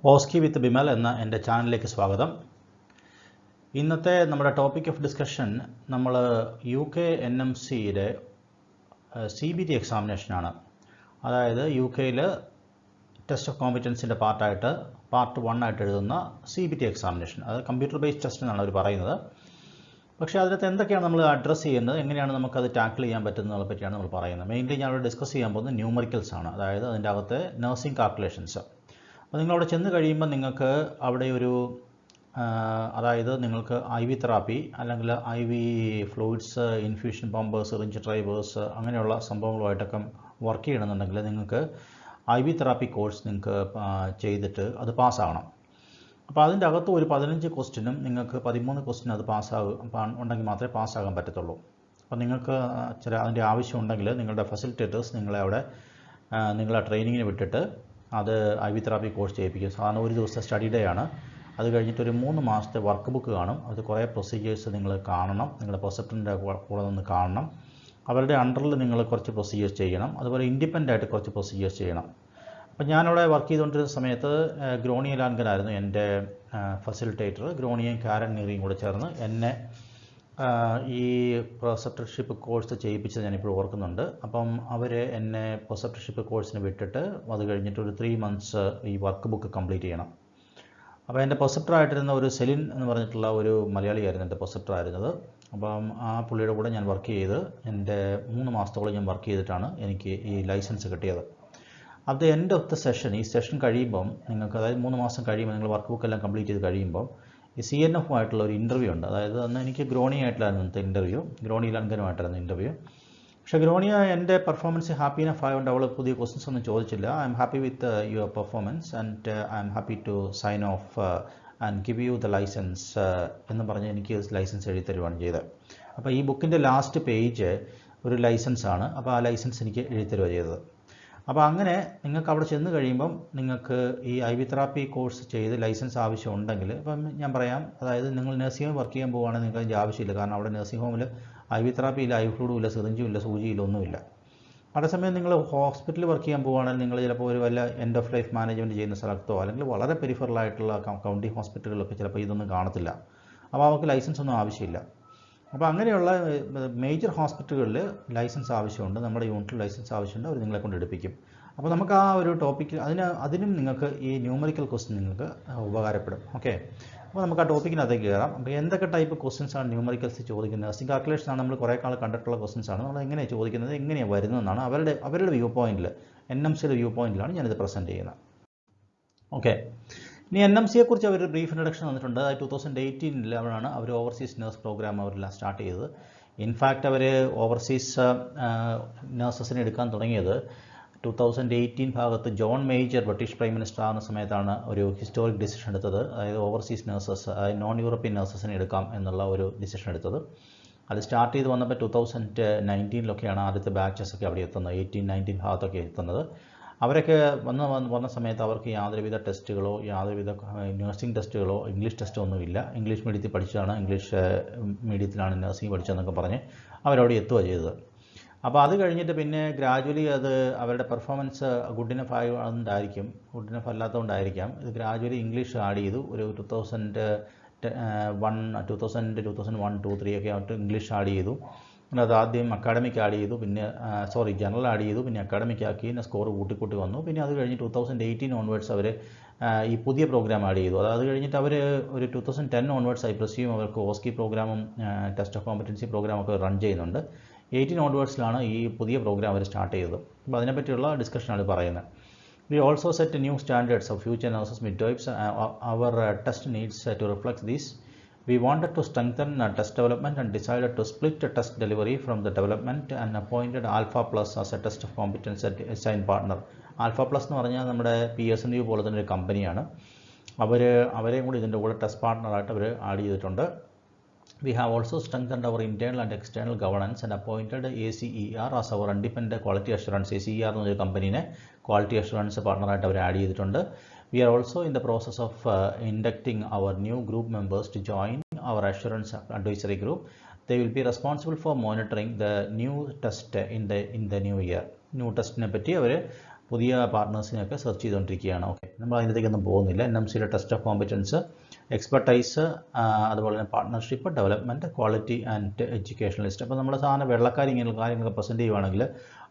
ഓസ്കി വിത്ത് ബിമൽ എന്ന എൻ്റെ ചാനലിലേക്ക് സ്വാഗതം. ഇന്നത്തെ നമ്മുടെ ടോപ്പിക് ഓഫ് ഡിസ്കഷൻ നമ്മൾ UK NMCയുടെ CBT എക്സാമിനേഷനാണ്. അതായത് UK ടെസ്റ്റ് ഓഫ് കോമ്പറ്റൻസിൻ്റെ പാർട്ട് 1 ആയിട്ട് എഴുതുന്ന CBT എക്സാമിനേഷൻ. അത് കമ്പ്യൂട്ടർ ബേസ്ഡ് ടെസ്റ്റ് എന്നാണ് അവർ പറയുന്നത്. പക്ഷേ അതിനകത്ത് എന്തൊക്കെയാണ് നമ്മൾ അഡ്രസ്സ് ചെയ്യുന്നത്, എങ്ങനെയാണ് നമുക്കത് ടാക്കിൾ ചെയ്യാൻ പറ്റുന്നതിനെ പറ്റിയാണ് നമ്മൾ പറയുന്നത്. മെയിൻലി ഞാനിവിടെ ഡിസ്കസ് ചെയ്യാൻ പോകുന്നത് ന്യൂമറിക്കൽസ് ആണ്. അതായത് അതിൻ്റെ അകത്തെ നഴ്സിംഗ് കാൽക്കുലേഷൻസ്. അപ്പോൾ നിങ്ങളവിടെ ചെന്ന് കഴിയുമ്പോൾ നിങ്ങൾക്ക് അവിടെ അതായത് നിങ്ങൾക്ക് IV തെറാപ്പി അല്ലെങ്കിൽ IV fluids, infusion pump, syringe drivers അങ്ങനെയുള്ള സംഭവങ്ങളുമായിട്ടൊക്കെ വർക്ക് ചെയ്യണമെന്നുണ്ടെങ്കിൽ നിങ്ങൾക്ക് IV തെറാപ്പി കോഴ്സ് നിങ്ങൾക്ക് ചെയ്തിട്ട് അത് പാസ്സാകണം. അപ്പോൾ അതിൻ്റെ അകത്ത് ഒരു 15 ക്വസ്റ്റിനും നിങ്ങൾക്ക് 13 ക്വസ്റ്റിനും അത് ഉണ്ടെങ്കിൽ മാത്രമേ പാസ്സാകാൻ പറ്റത്തുള്ളൂ. അപ്പോൾ നിങ്ങൾക്ക് അതിൻ്റെ ആവശ്യം ഉണ്ടെങ്കിൽ നിങ്ങളുടെ ഫെസിലിറ്റേറ്റേഴ്സ് നിങ്ങളെ ട്രെയിനിങ്ങിന് വിട്ടിട്ട് അത് IV തെറാപ്പി കോഴ്സ് ചെയ്യിപ്പിക്കും. സാധാരണ ഒരു ദിവസത്തെ സ്റ്റഡി ഡേ ആണ്. അത് കഴിഞ്ഞിട്ട് ഒരു 3 മാസത്തെ വർക്ക് ബുക്ക് കാണും. അത് കുറേ പ്രൊസീജിയേഴ്സ് നിങ്ങൾ കാണണം, നിങ്ങളുടെ പ്രൊസപ്റ്ററിൻ്റെ കൂടെ നിന്ന് കാണണം. അവരുടെ അണ്ടറിൽ നിങ്ങൾ കുറച്ച് പ്രൊസീജിയേഴ്സ് ചെയ്യണം. അതുപോലെ ഇൻഡിപെൻഡൻ്റ് ആയിട്ട് കുറച്ച് പ്രൊസീജിയേഴ്സ് ചെയ്യണം. അപ്പോൾ ഞാനവിടെ വർക്ക് ചെയ്തുകൊണ്ടിരുന്ന സമയത്ത് ഗ്രോണിയ ലാൻഗനായിരുന്നു എൻ്റെ ഫെസിലിറ്റേറ്റർ. ഗ്രോണിയയും കാരൻ നീറിയും കൂടെ ചേർന്ന് എന്നെ ഈ പ്രൊസപ്റ്റർഷിപ്പ് കോഴ്സ് ചെയ്യിപ്പിച്ചത് ഞാനിപ്പോൾ ഓർക്കുന്നുണ്ട്. അപ്പം അവർ എന്നെ പ്രൊസപ്റ്റർഷിപ്പ് കോഴ്സിന് വിട്ടിട്ട് അത് കഴിഞ്ഞിട്ട് ഒരു 3 മന്ത്സ് ഈ വർക്ക് ബുക്ക് കംപ്ലീറ്റ് ചെയ്യണം. അപ്പോൾ എൻ്റെ പ്രൊസപ്റ്ററായിട്ടിരുന്ന ഒരു സെലിൻ എന്ന് പറഞ്ഞിട്ടുള്ള ഒരു മലയാളിയായിരുന്നു എൻ്റെ പ്രൊസപ്റ്ററായിരുന്നത്. അപ്പം ആ പുള്ളിയുടെ കൂടെ ഞാൻ വർക്ക് ചെയ്ത് എൻ്റെ 3 മാസത്തോളം ഞാൻ വർക്ക് ചെയ്തിട്ടാണ് എനിക്ക് ഈ ലൈസൻസ് കിട്ടിയത്. അത് എൻ്റെ ഒത്ത സെഷൻ, ഈ സെഷൻ കഴിയുമ്പം നിങ്ങൾക്ക്, അതായത് 3 മാസം കഴിയുമ്പോൾ നിങ്ങൾ വർക്ക് ബുക്ക് എല്ലാം കംപ്ലീറ്റ് ചെയ്ത് കഴിയുമ്പം ഈ CNF ആയിട്ടുള്ള ഒരു ഇൻ്റർവ്യൂ ഉണ്ട്. അതായത് അന്ന് എനിക്ക് ഗ്രോണിയായിട്ടായിരുന്നു ഇന്നത്തെ ഇൻ്റർവ്യൂ, ഗ്രോണി ലങ്കനുമായിട്ടായിരുന്നു ഇൻ്റർവ്യൂ. പക്ഷേ ഗ്രോണിയ എൻ്റെ പെർഫോമൻസ് ഹാപ്പി ഇനഫ് ആയതുകൊണ്ട് അവൾ പുതിയ ക്വസ്റ്റ്യൻസ് ഒന്നും ചോദിച്ചില്ല. I'm happy with your performance and I'm happy to sign off and give you the licence എന്ന് പറഞ്ഞ് എനിക്ക് ലൈസൻസ് എഴുതി തരുവാണ് ചെയ്തത്. അപ്പോൾ ഈ ബുക്കിൻ്റെ ലാസ്റ്റ് പേജ് ഒരു ലൈസൻസാണ്. അപ്പോൾ ആ ലൈസൻസ് എനിക്ക് എഴുതി തരുക ചെയ്തത്. അപ്പോൾ അങ്ങനെ നിങ്ങൾക്ക് അവിടെ ചെന്ന് കഴിയുമ്പം നിങ്ങൾക്ക് ഈ IV തെറാപ്പി കോഴ്സ് ചെയ്ത് ലൈസൻസ് ആവശ്യമുണ്ടെങ്കിൽ, ഇപ്പം ഞാൻ പറയാം, അതായത് നിങ്ങൾ നഴ്സിംഗ് ഹോം വർക്ക് ചെയ്യാൻ പോവുകയാണെങ്കിൽ നിങ്ങൾക്ക് അതിൻ്റെ ആവശ്യമില്ല. കാരണം അവിടെ നഴ്സിംഗ് ഹോമിൽ IV തെറാപ്പിയില്ല, IV ഫ്ലൂയിഡും ഇല്ല, സിറിഞ്ചും ഇല്ല, സൂചിയില്ല, ഒന്നുമില്ല. അതേസമയം നിങ്ങൾ ഹോസ്പിറ്റലിൽ വർക്ക് ചെയ്യാൻ പോവുകയാണെങ്കിൽ നിങ്ങൾ ചിലപ്പോൾ ഒരു വല്ല എൻഡ് ഓഫ് ലൈഫ് മാനേജ്മെൻറ്റ് ചെയ്യുന്ന സ്ഥലത്തോ അല്ലെങ്കിൽ വളരെ പെരിഫറലായിട്ടുള്ള കൗണ്ടി ഹോസ്പിറ്റലുകളിലൊക്കെ ചിലപ്പോൾ ഇതൊന്നും കാണത്തില്ല. അപ്പോൾ അവർക്ക് ലൈസൻസ് ഒന്നും ആവശ്യമില്ല. അപ്പോൾ അങ്ങനെയുള്ള മേജർ ഹോസ്പിറ്റലുകളിൽ ലൈസൻസ് ആവശ്യമുണ്ട്, നമ്മുടെ യൂണിറ്റിൽ ലൈസൻസ് ആവശ്യമുണ്ട്, അവർ നിങ്ങളെ കൊണ്ട് എടുപ്പിക്കും. അപ്പോൾ നമുക്ക് ആ ഒരു ടോപ്പിക്ക് അതിനും നിങ്ങൾക്ക് ഈ ന്യൂമറിക്കൽ ക്വസ്റ്റ്യൻ നിങ്ങൾക്ക് ഉപകാരപ്പെടും. ഓക്കെ, അപ്പോൾ നമുക്ക് ആ ടോപ്പിക്കിനകത്തേക്ക് കയറാം. അപ്പോൾ എന്തൊക്കെ ടൈപ്പ് ക്വസ്റ്റ്യൻസ് ആണ് ന്യൂമറിക്കൽസ് ചോദിക്കുന്നത്? നഴ്സിംഗ് കാൽക്കുലേഷൻ ആണ് നമ്മൾ കുറേ കാലം കണ്ടിട്ടുള്ള ക്വസ്റ്റ്യൻസ് ആണ്. നമ്മൾ എങ്ങനെയാണ് ചോദിക്കുന്നത്, എങ്ങനെയാണ് വരുന്നതെന്നാണ് അവരുടെ വ്യൂ പോയിന്റിൽ, NMCയുടെ വ്യൂ പോയിന്റിലാണ് ഞാനിത് പ്രസൻറ്റ് ചെയ്യുന്നത്. ഓക്കെ, ഇനി NMCയെക്കുറിച്ച് അവർ ബ്രീഫ് ഇൻട്രഡക്ഷൻ തന്നിട്ടുണ്ട്. അത് 2018 അവർ ഓവർസീസ് നഴ്സ് പ്രോഗ്രാം അവരെല്ലാം സ്റ്റാർട്ട് ചെയ്തത്. ഇൻഫാക്റ്റ് അവർ ഓവർസീസ് നഴ്സസിനെ എടുക്കാൻ തുടങ്ങിയത് 2018 ഭാഗത്ത് John major British prime minister ആകുന്ന സമയത്താണ് ഒരു ഹിസ്റ്റോറിക് ഡിസിഷൻ എടുത്തത്. അതായത് ഓവർസീസ് നഴ്സസ്, അതായത് നോൺ യൂറോപ്യൻ നഴ്സസിനെ എടുക്കാം എന്നുള്ള ഒരു ഡിസിഷൻ എടുത്തത്. അത് സ്റ്റാർട്ട് ചെയ്ത് വന്നപ്പോൾ 2019 ആദ്യത്തെ ബാച്ചസൊക്കെ അവിടെ എത്തുന്നത്, 18-19 ഭാഗത്തൊക്കെ എത്തുന്നത്. അവരൊക്കെ വന്ന സമയത്ത് അവർക്ക് യാതൊരുവിധ ടെസ്റ്റുകളോ യാതൊരുവിധ നഴ്സിംഗ് ടെസ്റ്റുകളോ ഇംഗ്ലീഷ് ടെസ്റ്റോ ഒന്നുമില്ല. ഇംഗ്ലീഷ് മീഡിയത്തിൽ പഠിച്ചതാണ്, ഇംഗ്ലീഷ് മീഡിയത്തിലാണ് നഴ്സിംഗ് പഠിച്ചതെന്നൊക്കെ പറഞ്ഞ് അവരവിടെ എത്തുക ചെയ്തത്. അപ്പോൾ അത് കഴിഞ്ഞിട്ട് പിന്നെ ഗ്രാജുവലി അത് അവരുടെ പെർഫോമൻസ് ഗുഡ് ഇനഫ് ആയതുകൊണ്ടായിരിക്കും, ഗുഡ് ഇനഫ് അല്ലാത്തതുകൊണ്ടായിരിക്കാം ഇത് ഗ്രാജുവലി ഇംഗ്ലീഷ് ആഡ് ചെയ്തു. ഒരു 2001, 2, 3 ഒക്കെ ആയിട്ട് ഇംഗ്ലീഷ് ആഡ് ചെയ്തു. പിന്നെ അത് ആദ്യം അക്കാഡമിക് ആഡ് ചെയ്തു, പിന്നെ ജനറൽ ആഡ് ചെയ്തു, പിന്നെ അക്കാഡമിക് ആക്കി, പിന്നെ സ്കോർ കൂട്ടിക്കൂട്ടി വന്നു. പിന്നെ അത് കഴിഞ്ഞ് 2018 ഓൺവേർഡ്സ് അവർ ഈ പുതിയ പ്രോഗ്രാം ആഡ് ചെയ്തു. അത് കഴിഞ്ഞിട്ട് അവർ ഒരു 2010 ഓൺവേർഡ്സ് ഐ പ്രസ്യൂം അവർക്ക് ഓസ്കി പ്രോഗ്രാമും ടെസ്റ്റ് ഓഫ് കോമ്പറ്റൻസി പ്രോഗ്രാമൊക്കെ റൺ ചെയ്യുന്നുണ്ട്. 18 ഓൺവേർഡ്സിലാണ് ഈ പുതിയ പ്രോഗ്രാം അവർ സ്റ്റാർട്ട് ചെയ്തത്. അപ്പോൾ അതിനെപ്പറ്റിയുള്ള ഡിസ്കഷനാണ് പറയുന്നത്. We also set new standards of future nurses midwives. Our test needs to reflect this. We wanted to strengthen test development and decided to split test delivery from the development and appointed Alpha Plus as a test of competence design partner. Alpha Plus എന്ന് പറഞ്ഞാൽ നമ്മുടെ PSNU പോലെ തന്നെ ഒരു കമ്പനിയാണ്. അവരെയും കൂടി ഇതിൻ്റെ കൂടെ ടെസ്റ്റ് പാർട്ട്ണറായിട്ട് അവർ ആഡ് ചെയ്തിട്ടുണ്ട്. We have also strengthened our internal and external governance and appointed ACER as our independent quality assurance. ACER എന്ന് പറഞ്ഞൊരു കമ്പനീനെ ക്വാളിറ്റി അഷുറൻസ് പാർട്ണറായിട്ട് അവർ ആഡ് ചെയ്തിട്ടുണ്ട്. We are also in the process of inducting our new group members to join our assurance advisory group. They will be responsible for monitoring the new test in the new year. New ടെസ്റ്റിനെ പറ്റി അവർ പുതിയ പാർട്ട്നേഴ്സിനെയൊക്കെ search ചെയ്തുകൊണ്ടിരിക്കുകയാണ്. Okay, നമ്മൾ അതിനകത്തേക്കൊന്നും പോകുന്നില്ല. NMCയുടെ test of competence, expertise, അതുപോലെ തന്നെ partnership, development, quality and educationalist. അപ്പോൾ നമ്മൾ സാധാരണ വെള്ളക്കാർ ഇങ്ങനെ കാര്യങ്ങളൊക്കെ പ്രസൻറ്റ് ചെയ്യുവാണെങ്കിൽ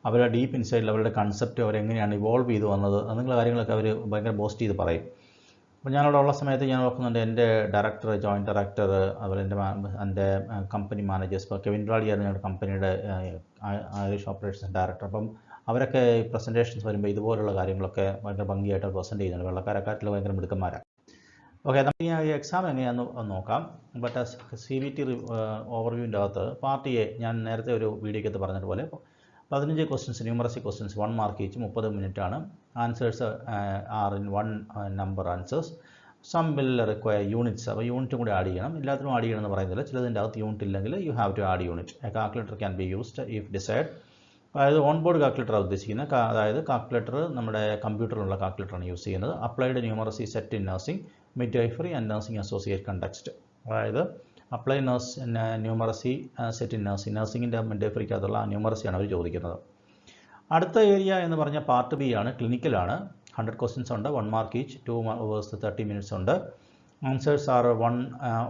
അവരുടെ ഡീപ്പ് ഇൻസൈഡിൽ അവരുടെ കൺസെപ്റ്റ് അവരെങ്ങനെയാണ് ഇവോൾവ് ചെയ്ത് വന്നത് അങ്ങനെയുള്ള കാര്യങ്ങളൊക്കെ അവർ ഭയങ്കര ബോസ്റ്റ് ചെയ്ത് പറയും. അപ്പോൾ ഞാനവിടെ ഉള്ള സമയത്ത് ഞാൻ ഓർക്കുന്നുണ്ട് എൻ്റെ ഡയറക്ടർ, ജോയിൻറ്റ് ഡയറക്ടർ, അതുപോലെ എൻ്റെ കമ്പനി മാനേജേഴ്സ്, ഇപ്പോൾ കെവിൻ റാഡിയായിരുന്നു ഞങ്ങളുടെ കമ്പനിയുടെ ഐറിഷ് ഓപ്പറേഷൻസ് ഡയറക്ടർ. അപ്പം അവരൊക്കെ ഈ പ്രസൻറ്റേഷൻസ് വരുമ്പോൾ ഇതുപോലുള്ള കാര്യങ്ങളൊക്കെ ഭയങ്കര ഭംഗിയായിട്ട് പ്രസൻറ്റ് ചെയ്യുന്നുണ്ട്. വെള്ളക്കാരെക്കാട്ടിൽ ഭയങ്കര മിടുക്കന്മാരാണ്. ഓക്കെ, നമുക്ക് ഈ എക്സാം എങ്ങനെയാണെന്ന് നോക്കാം. ബട്ട് CBT ഓവർവ്യൂവിൻ്റെ അകത്ത് പാർട്ട് എ ഞാൻ നേരത്തെ ഒരു വീഡിയോക്കകത്ത് പറഞ്ഞതുപോലെ 15 questions, numeracy questions, 1 mark each, 30 മിനിറ്റാണ്. Answers are in 1 number answers. Some will require units. അപ്പോൾ യൂണിറ്റും കൂടി ആഡ് ചെയ്യണം. എല്ലാത്തിനും ആഡ് ചെയ്യണം എന്ന് പറയുന്നില്ല. ചിലതിൻ്റെ അകത്ത് യൂണിറ്റ് ഇല്ലെങ്കിൽ you have to add unit. A calculator can be used if decide. അതായത് ഓൺ ബോർഡ് കാൽക്കുലേറ്ററാണ് ഉദ്ദേശിക്കുന്നത്. അതായത് കാൽക്കുലേറ്റർ നമ്മുടെ കമ്പ്യൂട്ടറിലുള്ള കാൽക്കുലേറ്ററാണ് യൂസ് ചെയ്യുന്നത്. Applied numeracy set in nursing, midwifery and nursing associate context. അതായത് അപ്ലൈ ന്യൂമറസി സെറ്റ് ഇൻ നഴ്സിംഗിൻ്റെ മിഡ്വൈഫറിക്കകത്തുള്ള ന്യൂമറസിയാണ് അവർ ചോദിക്കുന്നത്. അടുത്ത ഏരിയ എന്ന് പറഞ്ഞാൽ പാർട്ട് ബി ആണ്, ക്ലിനിക്കലാണ്. 100 ക്വസ്റ്റ്യൻസ് ഉണ്ട്, 1 മാർക്ക് ഈച്ച്, 2 hours 30 minutes ഉണ്ട്. Answers are 1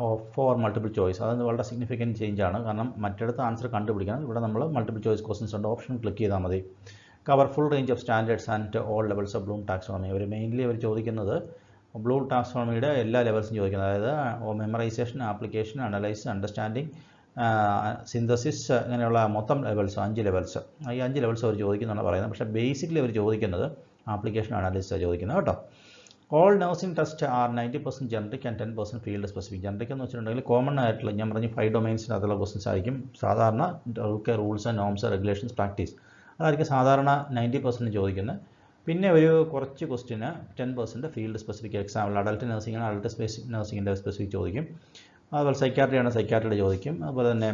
of 4 multiple choice. അത് വളരെ സിഗ്നിഫിക്കൻറ്റ് ചേഞ്ച് ആണ്. കാരണം മറ്റിടത്ത് ആൻസർ കണ്ടുപിടിക്കണം, ഇവിടെ നമ്മൾ മൾട്ടിപ്പിൾ ചോയ്സ് ക്വസ്റ്റ്യൻസ് ഉണ്ട്. ഓപ്ഷൻ ക്ലിക്ക് ചെയ്താൽ മതി. Cover full range of standards and all levels of Bloom taxonomy. Mainly അവർ ചോദിക്കുന്നത് ബ്ലൂം ടാക്സോണമിയുടെ എല്ലാ ലെവൽസും ചോദിക്കുന്നത്. അതായത് memorisation, application, analyse, understanding, synthesis, അങ്ങനെയുള്ള മൊത്തം ലെവൽസ് 5 ലെവൽസ്. ഈ 5 ലെവൽസ് അവർ ചോദിക്കുന്നുണ്ട് പറയുന്നത്. പക്ഷേ ബേസിക്കലി അവർ ചോദിക്കുന്നത് ആപ്ലിക്കേഷൻ, അനലൈസാണ് ചോദിക്കുന്നത് കേട്ടോ. All nursing test are 90% generic and 10% field specific. Generic എന്ന് വെച്ചിട്ടുണ്ടെങ്കിൽ കോമൺ ആയിട്ടുള്ള ഞാൻ പറഞ്ഞ 5 ഡൊമൈൻസിനകത്തുള്ള ക്വസ്റ്റൻസ് ആയിരിക്കും. സാധാരണ റൂൾസ്, നോംസ്, റെഗുലേഷൻസ്, പ്രാക്ടീസ് അതായിരിക്കും സാധാരണ 90% ചോദിക്കുന്നത്. പിന്നെ ഒരു കുറച്ച് ക്വസ്റ്റിന് 10% field specific. Example adult nursing ആണ്, അഡൽട്ട് നഴ്സിംഗിൻ്റെ സ്പെസിഫിക് ചോദിക്കും. അതുപോലെ സൈക്കാട്രി ആണ്, സൈക്കാട്രിയുടെ ചോദിക്കും. അതുപോലെ തന്നെ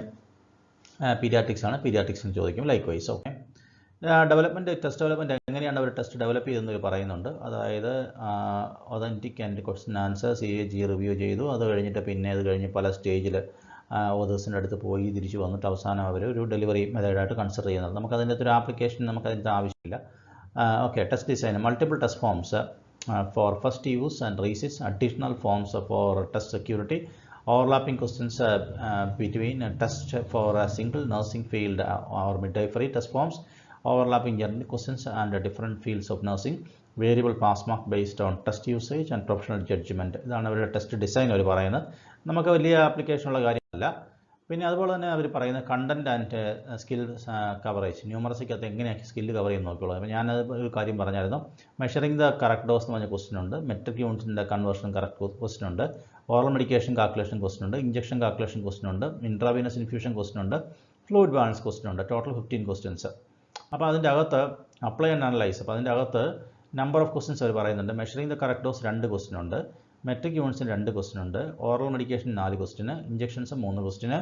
പീഡിയാട്രിക്സ് ആണ്, പീഡിയാട്രിക്സിന് ചോദിക്കും. Likewise. Okay, test development എങ്ങനെയാണ് അവർ ടെസ്റ്റ് ഡെവലപ്പ് ചെയ്തെന്ന് പറയുന്നുണ്ട്. അതായത് authentic and question answer CAG review ചെയ്തു. അത് കഴിഞ്ഞിട്ട് പിന്നെ അത് കഴിഞ്ഞ് പല സ്റ്റേജിൽ ഓതേഴ്സിൻ്റെ അടുത്ത് പോയി തിരിച്ച് വന്നിട്ട് അവസാനം അവർ ഒരു ഡെലിവറി മെത്തേഡായിട്ട് കൺസിഡർ ചെയ്യുന്നത്. നമുക്കതിൻ്റെ ഒരു ആപ്ലിക്കേഷൻ നമുക്കതിൻ്റെ ആവശ്യമില്ല. Okay, test design, multiple test forms for first use and reuse, additional forms for test security, overlapping questions between test for a single nursing field or midwifery test forms, overlapping general questions and different fields of nursing, variable pass mark based on test usage and professional judgment. ഇതാണ് അവരുടെ test design അവർ പറയുന്നത്. നമുക്ക് വലിയ ആപ്ലിക്കേഷനുള്ള കാര്യമല്ല. പിന്നെ അതുപോലെ തന്നെ അവർ പറയുന്നത് കണ്ടൻറ് ആൻഡ് സ്കിൽ കവറേജ്. ന്യൂമറസിക്കകത്ത് എങ്ങനെയാണ് സ്കില്ല് കവർ ചെയ്യുന്ന നോക്കിയുള്ളൂ. അപ്പോൾ ഞാനത് ഒരു കാര്യം പറഞ്ഞായിരുന്നു. മെഷറിംഗ് ദ കറക്റ്റ് ഡോസ് എന്ന് പറഞ്ഞ ക്വസ്റ്റൻ ഉണ്ട്. മെട്രിക് യൂണിറ്റിൻ്റെ കൺവേർഷൻ കറക്റ്റ് ക്വസ്റ്റൻ ഉണ്ട്. ഓറൽ മെഡിക്കേഷൻ കാൽക്കുലേഷൻ ക്വസ്റ്റൻ ഉണ്ട്. ഇഞ്ചക്ഷൻ കാൽക്കുലേഷൻ ക്വസ്റ്റൻ ഉണ്ട്. ഇൻട്രാവീനസ് ഇൻഫ്യൂഷൻ ക്വസ്റ്റൻ ഉണ്ട്. ഫ്ലൂയിഡ് ബാലൻസ് ക്വസ്റ്റൻ ഉണ്ട്. Total 15 questions. അപ്പോൾ അതിൻ്റെ അകത്ത് അപ്ലൈ ആൻഡ് അനലൈസ്. അപ്പോൾ അതിൻ്റെ അകത്ത് നമ്പർ ഓഫ് ക്വസ്റ്റ്യൻസ് അവർ പറയുന്നുണ്ട്. Measuring the correct dose 2 question ഉണ്ട്. മെട്രിക് യൂണിറ്റ്സിന് 2 ക്വസ്റ്റൻ ഉണ്ട്. ഓറൽ മെഡിക്കേഷൻ 4 ക്വസ്റ്റിന്, ഇഞ്ചക്ഷൻസ് 3 ക്വസ്റ്റിന്,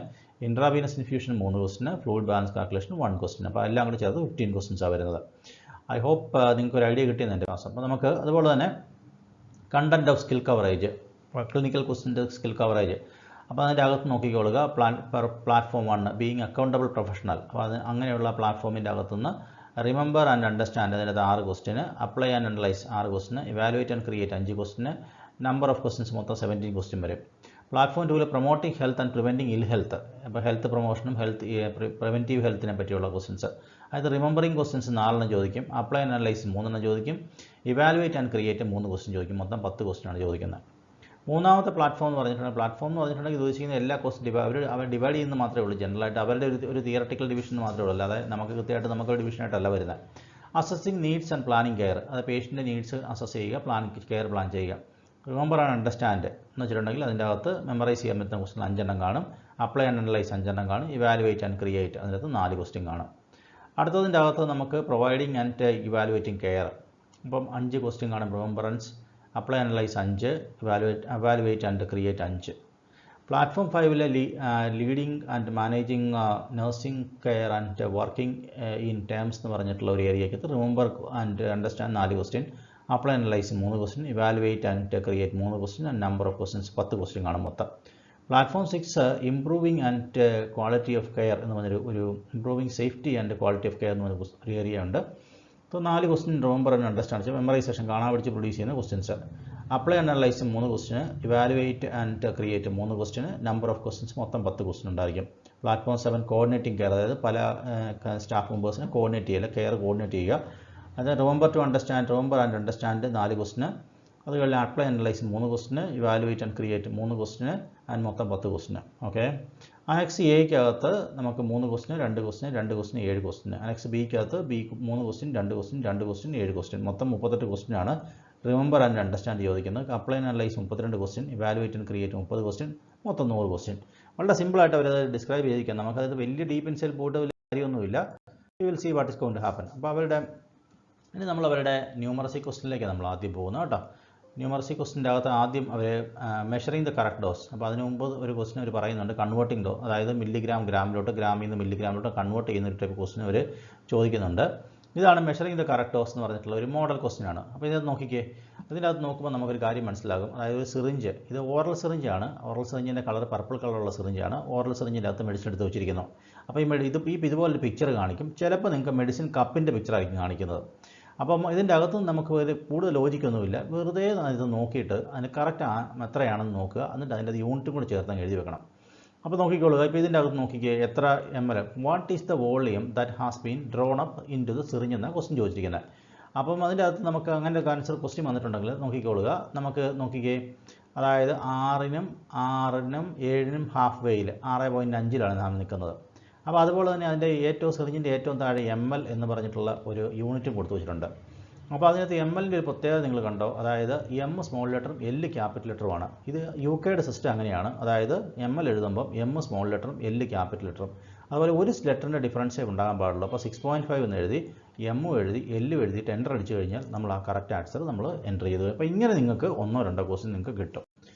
ഇൻട്രാവീനസ് ഇൻഫ്യൂഷൻ 3 ക്വസ്റ്റിന്, ഫ്ലൂയിഡ് ബാലൻസ് കാൽക്കുലേഷൻ 1 ക്വസ്റ്റൻ. അപ്പോൾ എല്ലാം കൂടി ചേർത്ത് 15 ക്വസ്റ്റൻസാണ് വരുന്നത്. ഐ ഹോപ്പ് നിങ്ങൾക്ക് ഒരു ഐഡിയ കിട്ടിയെന്ന് എൻ്റെ ക്ലാസ്. അപ്പോൾ നമുക്ക് അതുപോലെ തന്നെ content of skill coverage, clinical ക്വസ്റ്റിൻ്റെ സ്കിൽ കവറേജ്. അപ്പോൾ അതിൻ്റെ അകത്ത് നോക്കിക്കൊള്ളുക. Platform 1 being accountable professional. അപ്പോൾ അത് അങ്ങനെയുള്ള പ്ലാറ്റ്ഫോമിൻ്റെ അകത്തുനിന്ന് റിമെമ്പർ ആൻഡ് അണ്ടർസ്റ്റാൻഡ് അതിനകത്ത് 6 ക്വസ്റ്റിന്, അപ്ലൈ ആൻഡ് അനലൈസ് 6 ക്വസ്റ്റിന്, ഇവാലുവേറ്റ് ആൻഡ് ക്രിയേറ്റ് 5 ക്വസ്റ്റിന്, നമ്പർ ഓഫ് ക്വസ്റ്റ്യൻസ് മൊത്തം 17 ക്വസ്റ്റ്യൻ വരും. Platform 2 promoting health and preventing ill health. അപ്പോൾ ഹെൽത്ത് പ്രൊമോഷനും പ്രിവെൻറ്റീവ് ഹെൽത്തിനെ പറ്റിയുള്ള ക്വസ്റ്റ്യൻസ്. അതായത് റിമെമ്പറിംഗ് ക്വസ്റ്റ്യൻസ് 4 ചോദിക്കും, അപ്ലൈ ആൻഡ് അനലൈസ് 3 ചോദിക്കും, ഇവാലുവേറ്റ് ആൻഡ് ക്രിയേറ്റ് 3 ക്വസ്റ്റ്യൻ ചോദിക്കും. മൊത്തം 10 ക്വസ്റ്റ്യനാണ് ചോദിക്കുന്നത്. മൂന്നാമത്തെ പ്ലാറ്റ്ഫോം എന്ന് പറഞ്ഞിട്ടുണ്ടെങ്കിൽ ഉദ്ദേശിക്കുന്ന എല്ലാ ക്വസ്റ്റ്യൻ അവർ ഡിവൈഡ് ചെയ്യുന്നത് മാത്രമേ ഉള്ളൂ. ജനറലായിട്ട് അവരുടെ ഒരു തിയറട്ടിക്കൽ ഡിവിഷൻ മാത്രമേ ഉള്ളൂ. അതായത് നമുക്ക് കൃത്യമായിട്ട് നമുക്കൊരു ഡിവിഷനായിട്ടല്ല വരുന്നത്. Assessing needs and planning care. അത് പേഷ്യൻ്റെ നീഡ്സ് അസസ് ചെയ്യുക, കെയർ പ്ലാൻ ചെയ്യുക. റിമെമ്പർ ആൻഡ് അണ്ടർസ്റ്റാൻഡ് എന്ന് വെച്ചിട്ടുണ്ടെങ്കിൽ അതിൻ്റെ അകത്ത് മെമ്മറൈസ് ചെയ്യാൻ പറ്റുന്ന ക്വസ്റ്റ്യൻ 5 കാണും, അപ്ലൈ ആൻഡ് അനലൈസ് 5 കാണും, ഇവാലുവേറ്റ് ആൻഡ് ക്രിയേറ്റ് അതിനകത്ത് 4 ക്വസ്റ്റ്യൻ കാണും. അടുത്തതിൻ്റെ അകത്ത് നമുക്ക് പ്രൊവൈഡിങ് ആൻഡ് ഇവാലുവേറ്റിംഗ് കെയർ. അപ്പം 5 ക്വസ്റ്റ്യൻ കാണും. Remembrance, apply analyse 5, evaluate and create 5. Platform 5 leading and managing nursing care and working in terms എന്ന് പറഞ്ഞിട്ടുള്ള ഒരു ഏരിയയ്ക്കകത്ത് remember and understand 4 question, apply analyse 3 question, evaluate and create 3 question and number of questions 10 question കാണും മൊത്തം. പ്ലാറ്റ്ഫോം 6 improving and quality of care എന്ന് പറഞ്ഞൊരു improving safety and quality of care എന്ന് പറഞ്ഞ ഒരു ഏരിയ ഉണ്ട്. അപ്പോൾ 4 question remember and understand memorisation കാണാൻ പഠിച്ച് പ്രൊഡ്യൂസ് ചെയ്യുന്ന questions. Apply and analyse 3 question, evaluate and create 3 question, number of questions മൊത്തം 10 ക്വസ്റ്റ്യൻ ഉണ്ടായിരിക്കും. പ്ലാറ്റ്ഫോം 7 കോർഡിനേറ്റിംഗ് കെയർ, അതായത് പല സ്റ്റാഫ് മെമ്പേഴ്സിനെ കോർഡിനേറ്റ് ചെയ്യുക, കെയർ കോർഡിനേറ്റ് ചെയ്യുക. അത് remember to understand, remember and understand 4 question, അത് കഴിഞ്ഞ് apply analyse 3 question, evaluate and create 3 question and മൊത്തം 10 ക്വസ്റ്റ്യന്. ഓക്കെ. അനക്സ് എയ്ക്കകത്ത് നമുക്ക് 3 question, 2 question, 2 question, 7 question. Annex ബിക്കകത്ത് 3 ക്വസ്റ്റ്യൻ, 2 ക്വസ്റ്റ്യൻ, 2 ക്വസ്റ്റ്യൻ, 7 ക്വസ്റ്റ്യൻ, മൊത്തം 38 ക്വസ്റ്റ്യനാണ് റിമെമ്പർ ആൻഡ് അണ്ടർസ്റ്റാൻഡ് ചോദിക്കുന്നത്. Apply and analyse 32 question, evaluate and create 30 question, മൊത്തം 100 question. വളരെ സിമ്പിളായിട്ട് അവരത് ഡിസ്ക്രൈബ് ചെയ്തിരിക്കാം. നമുക്കത് വലിയ ഡീപ്പ് ഇൻസൈഡ് പോയിട്ട് കാര്യമൊന്നുമില്ല. You will see what is going to happen. അപ്പോൾ ഇനി നമ്മൾ അവരുടെ ന്യൂമറസി ക്വസ്റ്റ്യനിലേക്ക് നമ്മൾ ആദ്യം പോകുന്നത് കേട്ടോ. ന്യൂമറസി ക്വസ്റ്റിൻ്റെ അകത്ത് ആദ്യം അവർ മെഷറിംഗ് ദ കറക്റ്റ് ഡോസ്. അപ്പോൾ അതിന് മുമ്പ് ഒരു ക്വസ്റ്റ്യൻ അവർ പറയുന്നുണ്ട് കൺവേർട്ടിംഗ് ഡോ, അതായത് മില്ലിഗ്രാം ഗ്രാമിലോട്ട്, ഗ്രാമിൽ നിന്ന് മില്ലിഗ്രാമിലോട്ട് കൺവേർട്ട് ചെയ്യുന്ന ഒരു ടൈപ്പ് ക്വസ്റ്റ്യൻ അവർ ചോദിക്കുന്നുണ്ട്. ഇതാണ് മെഷറിംഗ് ദ കറക്റ്റ് ഡോസ് എന്ന് പറഞ്ഞിട്ടുള്ള ഒരു മോഡൽ ക്വസ്റ്റ്യൻ ആണ്. അപ്പോൾ ഇത് നോക്കിക്കേ, ഇതിനകത്ത് നോക്കുമ്പോൾ നമുക്കൊരു കാര്യം മനസ്സിലാകും. അതായത് ഒരു സിറിഞ്ച്, ഇത് ഓറൽ സിറിഞ്ചാണ്. ഓറൽ സിറിഞ്ചിൻ്റെ കളർ പർപ്പിൾ കളറുള്ള സിറിഞ്ചാണ്. ഓറൽ സിറിഞ്ചിൻ്റെ അകത്ത് മെഡിസിൻ എടുത്ത് വെച്ചിരിക്കുന്നു. അപ്പോൾ ഇതുപോലൊരു പിക്ചർ കാണിക്കും. ചിലപ്പോൾ നിങ്ങൾക്ക് മെഡിസിൻ കപ്പിൻ്റെ പിക്ചർ ആയിരിക്കും കാണിക്കുന്നത്. അപ്പം ഇതിൻ്റെ അകത്ത് നമുക്ക് ഒരു കൂടുതൽ ലോജിക്കൊന്നുമില്ല. വെറുതെ ഇത് നോക്കിയിട്ട് അതിന് കറക്റ്റ് എത്രയാണെന്ന് നോക്കുക, എന്നിട്ട് അതിൻ്റെ യൂണിറ്റും കൂടി ചേർത്ത് എഴുതി വെക്കണം. അപ്പോൾ നോക്കിക്കോളുക. ഇപ്പോൾ ഇതിൻ്റെ അകത്ത് നോക്കിക്കേ, എത്ര ml, what is the volume that has been drawn up into the syringe എന്ന ക്വസ്റ്റ്യൻ ചോദിച്ചിരിക്കുന്നത്. അപ്പം അതിൻ്റെ അകത്ത് നമുക്ക് അങ്ങനെ ആൻസർ ക്വസ്റ്റ്യൻ വന്നിട്ടുണ്ടെങ്കിൽ നോക്കിക്കോളുക. നമുക്ക് നോക്കിക്കേ, അതായത് 6നും 7നും ഹാഫ് വേയിൽ 6.5 നാം നിൽക്കുന്നത്. അപ്പോൾ അതുപോലെ തന്നെ അതിൻ്റെ സിറിഞ്ചിൻ്റെ ഏറ്റവും താഴെ ml എന്ന് പറഞ്ഞിട്ടുള്ള ഒരു യൂണിറ്റും കൊടുത്തു വെച്ചിട്ടുണ്ട്. അപ്പോൾ അതിനകത്ത് ml-ൻ്റെ ഒരു പ്രത്യേകത നിങ്ങൾ കണ്ടോ, അതായത് M സ്മോൾ ലെറ്ററും L ക്യാപിറ്റൽ ലെറ്ററുമാണ്. ഇത് UK-യുടെ സിസ്റ്റം അങ്ങനെയാണ്. അതായത് ml എഴുതുമ്പോൾ M സ്മോൾ ലെറ്ററും L ക്യാപിറ്റൽ ലെറ്ററും. അതുപോലെ ഒരു ലെറ്ററിൻ്റെ ഡിഫറൻസേ ഉണ്ടാകാൻ പാടുള്ളൂ. അപ്പോൾ 6.5 എന്ന് എഴുതി M എഴുതി L എഴുതിയിട്ട് എൻ്റർ അടിച്ചു കഴിഞ്ഞാൽ നമ്മൾ ആ കറക്റ്റ് ആൻസർ നമ്മൾ എൻ്റർ ചെയ്തു. അപ്പോൾ ഇങ്ങനെ നിങ്ങൾക്ക് 1-2 ക്വസ്റ്റ്യൻ നിങ്ങൾക്ക് കിട്ടും.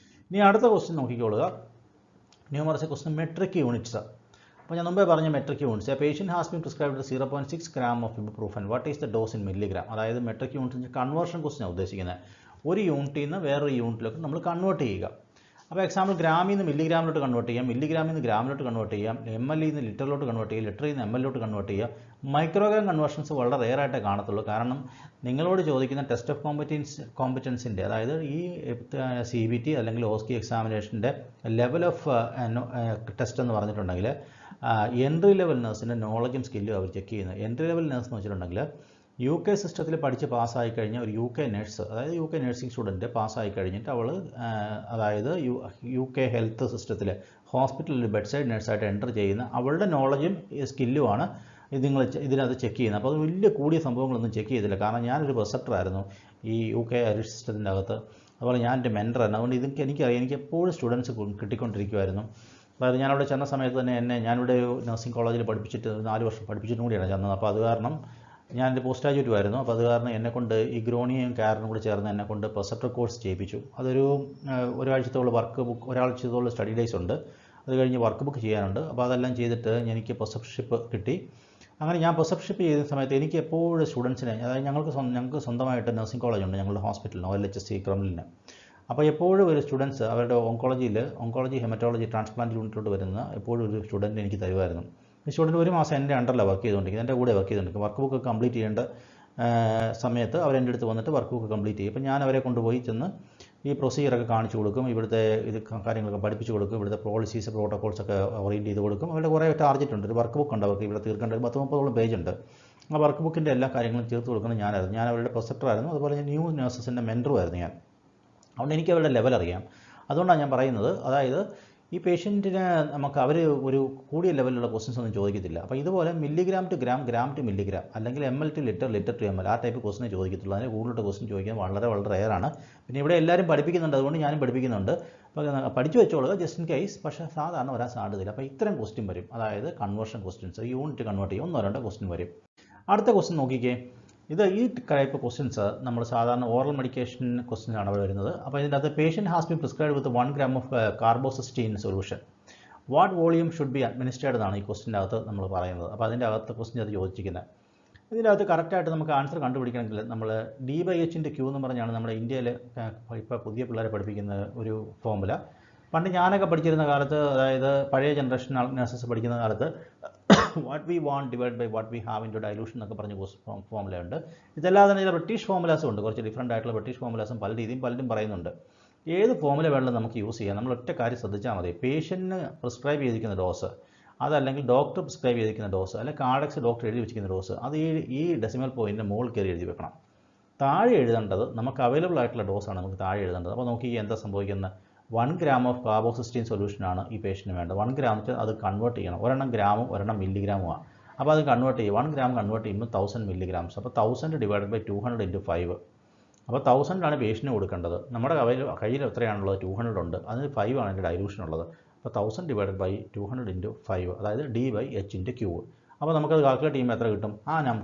ഇനി അടുത്ത ക്വസ്റ്റ്യൻ നോക്കിക്കോളുക. Numeracy question metric units. അപ്പോൾ ഞാൻ മുമ്പേ പറഞ്ഞ metric units. Patient has been prescribed 0.6 gram of ibuprofen. What is the dose in milligram? അതായത് മെട്രിക് യൂണിറ്റിൻ്റെ കൺവേർഷൻ ക്വസ്റ്റ്യൻ ഉദ്ദേശിക്കുന്നത്. ഒരു യൂണിറ്റിൽ നിന്ന് വേറൊരു യൂണിറ്റിലേക്ക് നമ്മൾ കൺവേർട്ട് ചെയ്യുക. അപ്പോൾ എക്സാമ്പിൾ ഗ്രാമിൽ നിന്ന് മില്ലിഗ്രാമിലോട്ട് കൺവേർട്ട് ചെയ്യാം, മില്ലിഗ്രാമിൽ നിന്ന് ഗ്രാമിലോട്ട് കൺവേർട്ട് ചെയ്യാം, ml നിന്ന് ലിറ്ററിലോട്ട് കൺവേർട്ട് ചെയ്യാം, ലിറ്ററിൽ നിന്ന് ml-ലോട്ട് കൺവേർട്ട് ചെയ്യാം. മൈക്രോഗ്രാം കൺവേർഷൻസ് വളരെ റെയർ ആയിട്ടേ കാണത്തുള്ളൂ. കാരണം നിങ്ങളോട് ചോദിക്കുന്ന ടെസ്റ്റ് ഓഫ് കോമ്പറ്റൻസിൻ്റെ, അതായത് ഈ CBT അല്ലെങ്കിൽ OSCE എക്സാമിനേഷൻ്റെ ലെവൽ ഓഫ് ടെസ്റ്റ് എന്ന് പറഞ്ഞിട്ടുണ്ടെങ്കിൽ എൻട്രി ലെവൽ നേഴ്സിൻ്റെ നോളജും സ്കില്ലും അവർ ചെക്ക് ചെയ്യുന്നത്. എൻട്രി ലെവൽ നേഴ്സ് എന്ന് വെച്ചിട്ടുണ്ടെങ്കിൽ UK സിസ്റ്റത്തിൽ പഠിച്ച് പാസ്സായി കഴിഞ്ഞ ഒരു UK നേഴ്സ്, അതായത് UK നഴ്സിംഗ് സ്റ്റുഡൻറ്റ് പാസ്സായി കഴിഞ്ഞിട്ട് അവൾ അതായത് UK ഹെൽത്ത് സിസ്റ്റത്തിൽ ഹോസ്പിറ്റലിൽ ബെഡ് സൈഡ് നഴ്സായിട്ട് എൻ്റർ ചെയ്യുന്ന അവളുടെ നോളജും സ്കില്ലുമാണ് നിങ്ങൾ ഇതിനകത്ത് ചെക്ക് ചെയ്യുന്നത്. അപ്പോൾ അത് വലിയ കൂടിയ സംഭവങ്ങളൊന്നും ചെക്ക് ചെയ്തില്ല. കാരണം ഞാനൊരു റിസപ്റ്ററായിരുന്നു ഈ UK സിസ്റ്റത്തിൻ്റെ അകത്ത്. അതുപോലെ ഞാൻ എൻ്റെ മെൻറ്ററായിരുന്നു. അതുകൊണ്ട് ഇതൊക്കെ എനിക്കറിയാം. എനിക്ക് എപ്പോഴും സ്റ്റുഡൻസ് കിട്ടിക്കൊണ്ടിരിക്കുമായിരുന്നു. അതായത് ഞാനവിടെ ചെന്ന സമയത്ത് തന്നെ ഞാനിവിടെ ഒരു നഴ്സിംഗ് കോളേജിൽ പഠിപ്പിച്ചിട്ട് 4 വർഷം പഠിപ്പിച്ചിട്ടും കൂടിയാണ് ചെന്നത്. അപ്പോൾ അത് കാരണം ഞാൻ എൻ്റെ പോസ്റ്റ് ഗ്രാജുവേറ്റും ആയിരുന്നു. അപ്പോൾ അത് കാരണം എന്നെക്കൊണ്ട് ഈ ഗ്രോണിയും കാരനും കൂടി ചേർന്ന് എന്നെക്കൊണ്ട് പ്രിസെപ്റ്റർ കോഴ്സ് ചെയ്യിപ്പിച്ചു. അതൊരു ഒരാഴ്ചത്തോളം ഒരാഴ്ചത്തോളം സ്റ്റഡി ഡേയ്സ് ഉണ്ട്. അത് കഴിഞ്ഞ് വർക്ക് ബുക്ക് ചെയ്യാനുണ്ട്. അപ്പോൾ അതെല്ലാം ചെയ്തിട്ട് എനിക്ക് പ്രിസെപ്ഷൻഷിപ്പ് കിട്ടി. അങ്ങനെ ഞാൻ പ്രിസെപ്ഷൻഷിപ്പ് ചെയ്യുന്ന സമയത്ത് എനിക്ക് എപ്പോഴും സ്റ്റുഡൻസിനെ, അതായത് ഞങ്ങൾക്ക് സ്വന്തമായിട്ട് നഴ്സിംഗ് കോളേജ് ഉണ്ട് ഞങ്ങളുടെ ഹോസ്പിറ്റലിന്, OLHSC ക്രമിലിന്. അപ്പോൾ എപ്പോഴും ഒരു സ്റ്റുഡൻസ് അവരുടെ ഓങ്കോളജി ഹെമറ്റോളജി ട്രാൻസ്പ്ലാന്റ് യൂണിറ്റിലോട്ട് വരുന്ന എപ്പോഴും ഒരു സ്റ്റുഡൻറ്റ് എനിക്ക് തരുമായിരുന്നു. ഈ സ്റ്റുഡൻറ്റ് 1 മാസം എൻ്റെ അണ്ടറിലാണ് വർക്ക് ചെയ്തുകൊണ്ടിരിക്കുന്നത്, എൻ്റെ കൂടെ വർക്ക് ചെയ്തുകൊണ്ടിരിക്കും. വർക്ക് ബുക്ക് കംപ്ലീറ്റ് ചെയ്യേണ്ട സമയത്ത് അവരെൻ്റെ അടുത്ത് വന്നിട്ട് വർക്ക് ബുക്ക് കംപ്ലീറ്റ് ചെയ്യും. അപ്പോൾ ഞാൻ അവരെ കൊണ്ടുപോയി ചെന്ന് ഈ പ്രൊസീജിയറൊക്കെ കാണിച്ചു കൊടുക്കും, ഇവിടുത്തെ കാര്യങ്ങളൊക്കെ പഠിപ്പിച്ചു കൊടുക്കും, ഇവിടുത്തെ പോളിസീസ് പ്രോട്ടോകോൾസൊക്കെ ഓറിയൻറ്റ് ചെയ്ത് കൊടുക്കും. അവരുടെ കുറേ ടാർജറ്റ് ഉണ്ട്. ഒരു വർക്ക് ബുക്ക് ഉണ്ട് അവർക്ക് ഇവിടെ തീർക്കേണ്ട 10-30 പേജ് ഉണ്ട്. ആ വർക്ക് ബുക്കിൻ്റെ എല്ലാ കാര്യങ്ങളും തീർത്ത് കൊടുക്കുന്നത് ഞാനായിരുന്നു. ഞാൻ അവരുടെ പ്രൊസപ്റ്ററായിരുന്നു. അതുപോലെ ന്യൂ നഴ്സസിൻ്റെ മെൻറ്ററുമായിരുന്നു ഞാൻ. അതുകൊണ്ട് എനിക്ക് അവരുടെ ലെവൽ അറിയാം. അതുകൊണ്ടാണ് ഞാൻ പറയുന്നത്, അതായത് ഈ പേഷ്യൻറ്റിന് നമുക്ക് അവർ ഒരു കൂടിയ ലെവലിലുള്ള ക്വസ്റ്റ്യൻസ് ഒന്നും ചോദിക്കത്തില്ല. അപ്പോൾ ഇതുപോലെ milligram to gram, gram to milligram, അല്ലെങ്കിൽ ml to litre, litre to ml, ആ ടൈപ്പ് ക്വസ്റ്റ്യൻ ചോദിക്കത്തുള്ളൂ. അതിന് കൂടുതലുള്ള ക്വസ്റ്റ്യൻ ചോദിക്കാൻ വളരെ റെയറാണ്. പിന്നെ ഇവിടെ എല്ലാവരും പഠിപ്പിക്കുന്നുണ്ട്, അതുകൊണ്ട് ഞാനും പഠിപ്പിക്കുന്നുണ്ട്. അപ്പോൾ പഠിച്ചു വെച്ചോളുക ജസ്റ്റ് ഇൻ കേസ്. പക്ഷേ സാധാരണ വരാൻ സാധ്യതയില്ല. അപ്പോൾ ഇത്തരം ക്വസ്റ്റ്യൻ വരും, അതായത് കൺവേർഷൻ ക്വസ്റ്റ്യൻസ്, യൂണിറ്റ് കൺവേർട്ട് ചെയ്യും, 1-2 ക്വസ്റ്റ്യൻ വരും. അടുത്ത ക്വസ്റ്റ്യൻ നോക്കിക്കേ. ഈ ടൈപ്പ് ക്വസ്റ്റ്യൻസ് നമ്മൾ സാധാരണ ഓറൽ മെഡിക്കേഷൻ ക്വസ്റ്റ്യൻ ആണ് അവിടെ വരുന്നത്. അപ്പോൾ ഇതിൻ്റെ അകത്ത് patient has been prescribed with 1 gram of carbocisteine solution. What volume should be administered എന്നാണ് ഈ ക്വസ്റ്റിൻ്റെ അകത്ത് നമ്മൾ പറയുന്നത്. അപ്പോൾ അതിൻ്റെ അകത്ത് ക്വസ്റ്റ്യൻ അത് ചോദിച്ചിരിക്കുന്നത്. ഇതിൻ്റെ അകത്ത് കറക്റ്റായിട്ട് നമുക്ക് ആൻസർ കണ്ടുപിടിക്കണമെങ്കിൽ നമ്മൾ D/H/Q എന്ന് പറഞ്ഞാണ് നമ്മുടെ ഇന്ത്യയിൽ ഇപ്പോൾ പുതിയ പിള്ളേരെ പഠിപ്പിക്കുന്ന ഒരു ഫോർമുല. പണ്ട് ഞാനൊക്കെ പഠിച്ചിരുന്ന കാലത്ത്, അതായത് പഴയ ജനറേഷൻ നഴ്സസ് പഠിക്കുന്ന കാലത്ത് what we want divide by what we have into dilution എന്നൊക്കെ പറഞ്ഞ ഫോമുല ഉണ്ട്. ഇതല്ലാതെ തന്നെ ചില ബ്രിട്ടീഷ് ഫോമുലാസും ഉണ്ട്, കുറച്ച് ഡിഫറൻ്റ് ആയിട്ടുള്ള ബ്രിട്ടീഷ് ഫോമുലാസും പല രീതിയും പലരും പറയുന്നുണ്ട്. ഏത് ഫോമുല വേണമെങ്കിലും നമുക്ക് യൂസ് ചെയ്യാം. നമ്മൾ ഒറ്റ കാര്യം ശ്രദ്ധിച്ചാൽ മതി, പേഷ്യൻറ്റിന് പ്രിസ്ക്രൈബ് ചെയ്തിരിക്കുന്ന ഡോസ്, അതല്ലെങ്കിൽ ഡോക്ടർ പ്രിസ്ക്രൈബ് ചെയ്തിരിക്കുന്ന ഡോസ്, അല്ലെങ്കിൽ കാർഡക്സ് ഡോക്ടർ എഴുതി വെച്ചിരിക്കുന്ന ഡോസ്, അത് ഈ ഡെസിമൽ പോയിൻറ്റിൻ്റെ മുകളിൽ കയറി എഴുതി വെക്കണം. താഴെ എഴുതേണ്ടത് നമുക്ക് അവൈലബിൾ ആയിട്ടുള്ള ഡോസാണ് നമുക്ക് താഴെ എഴുതേണ്ടത്. അപ്പോൾ നോക്കി എന്താ സംഭവിക്കുന്നത്, 1 gram ഓഫ് കാർബോസിസ്റ്റീൻ സൊല്യൂഷനാണ് ഈ പേഷ്യൻറ്റിന് വേണ്ടത്. 1 gram വെച്ചാൽ അത് കൺവേർട്ട് ചെയ്യണം, ഒരെണ്ണം ഗ്രാമും ഒരെണ്ണം മില്ലിഗ്രാമുമാണ്. അപ്പോൾ അത് കൺവേർട്ട് ചെയ്യും, 1 gram കൺവേർട്ട് ചെയ്യുമ്പോൾ 1000 milligrams. അപ്പോൾ 1000 ഡിവൈഡഡ് ബൈ 200 × 5. അപ്പോൾ 1000 പേഷ്യൻറ്റിന് കൊടുക്കേണ്ടത്. നമ്മുടെ കയ്യിൽ എത്രയാണുള്ളത്, 200 ഉണ്ട്, അതിന് 5 ആണ് അതിൻ്റെ ഡൈലൂഷൻ ഉള്ളത്. അപ്പോൾ 1000 ഡിവൈഡഡ് ബൈ 200 × 5, അതായത് D/H/Q. അപ്പോൾ നമുക്കത് കാൽക്കുലേറ്റ് ചെയ്യുമ്പോൾ എത്ര കിട്ടും,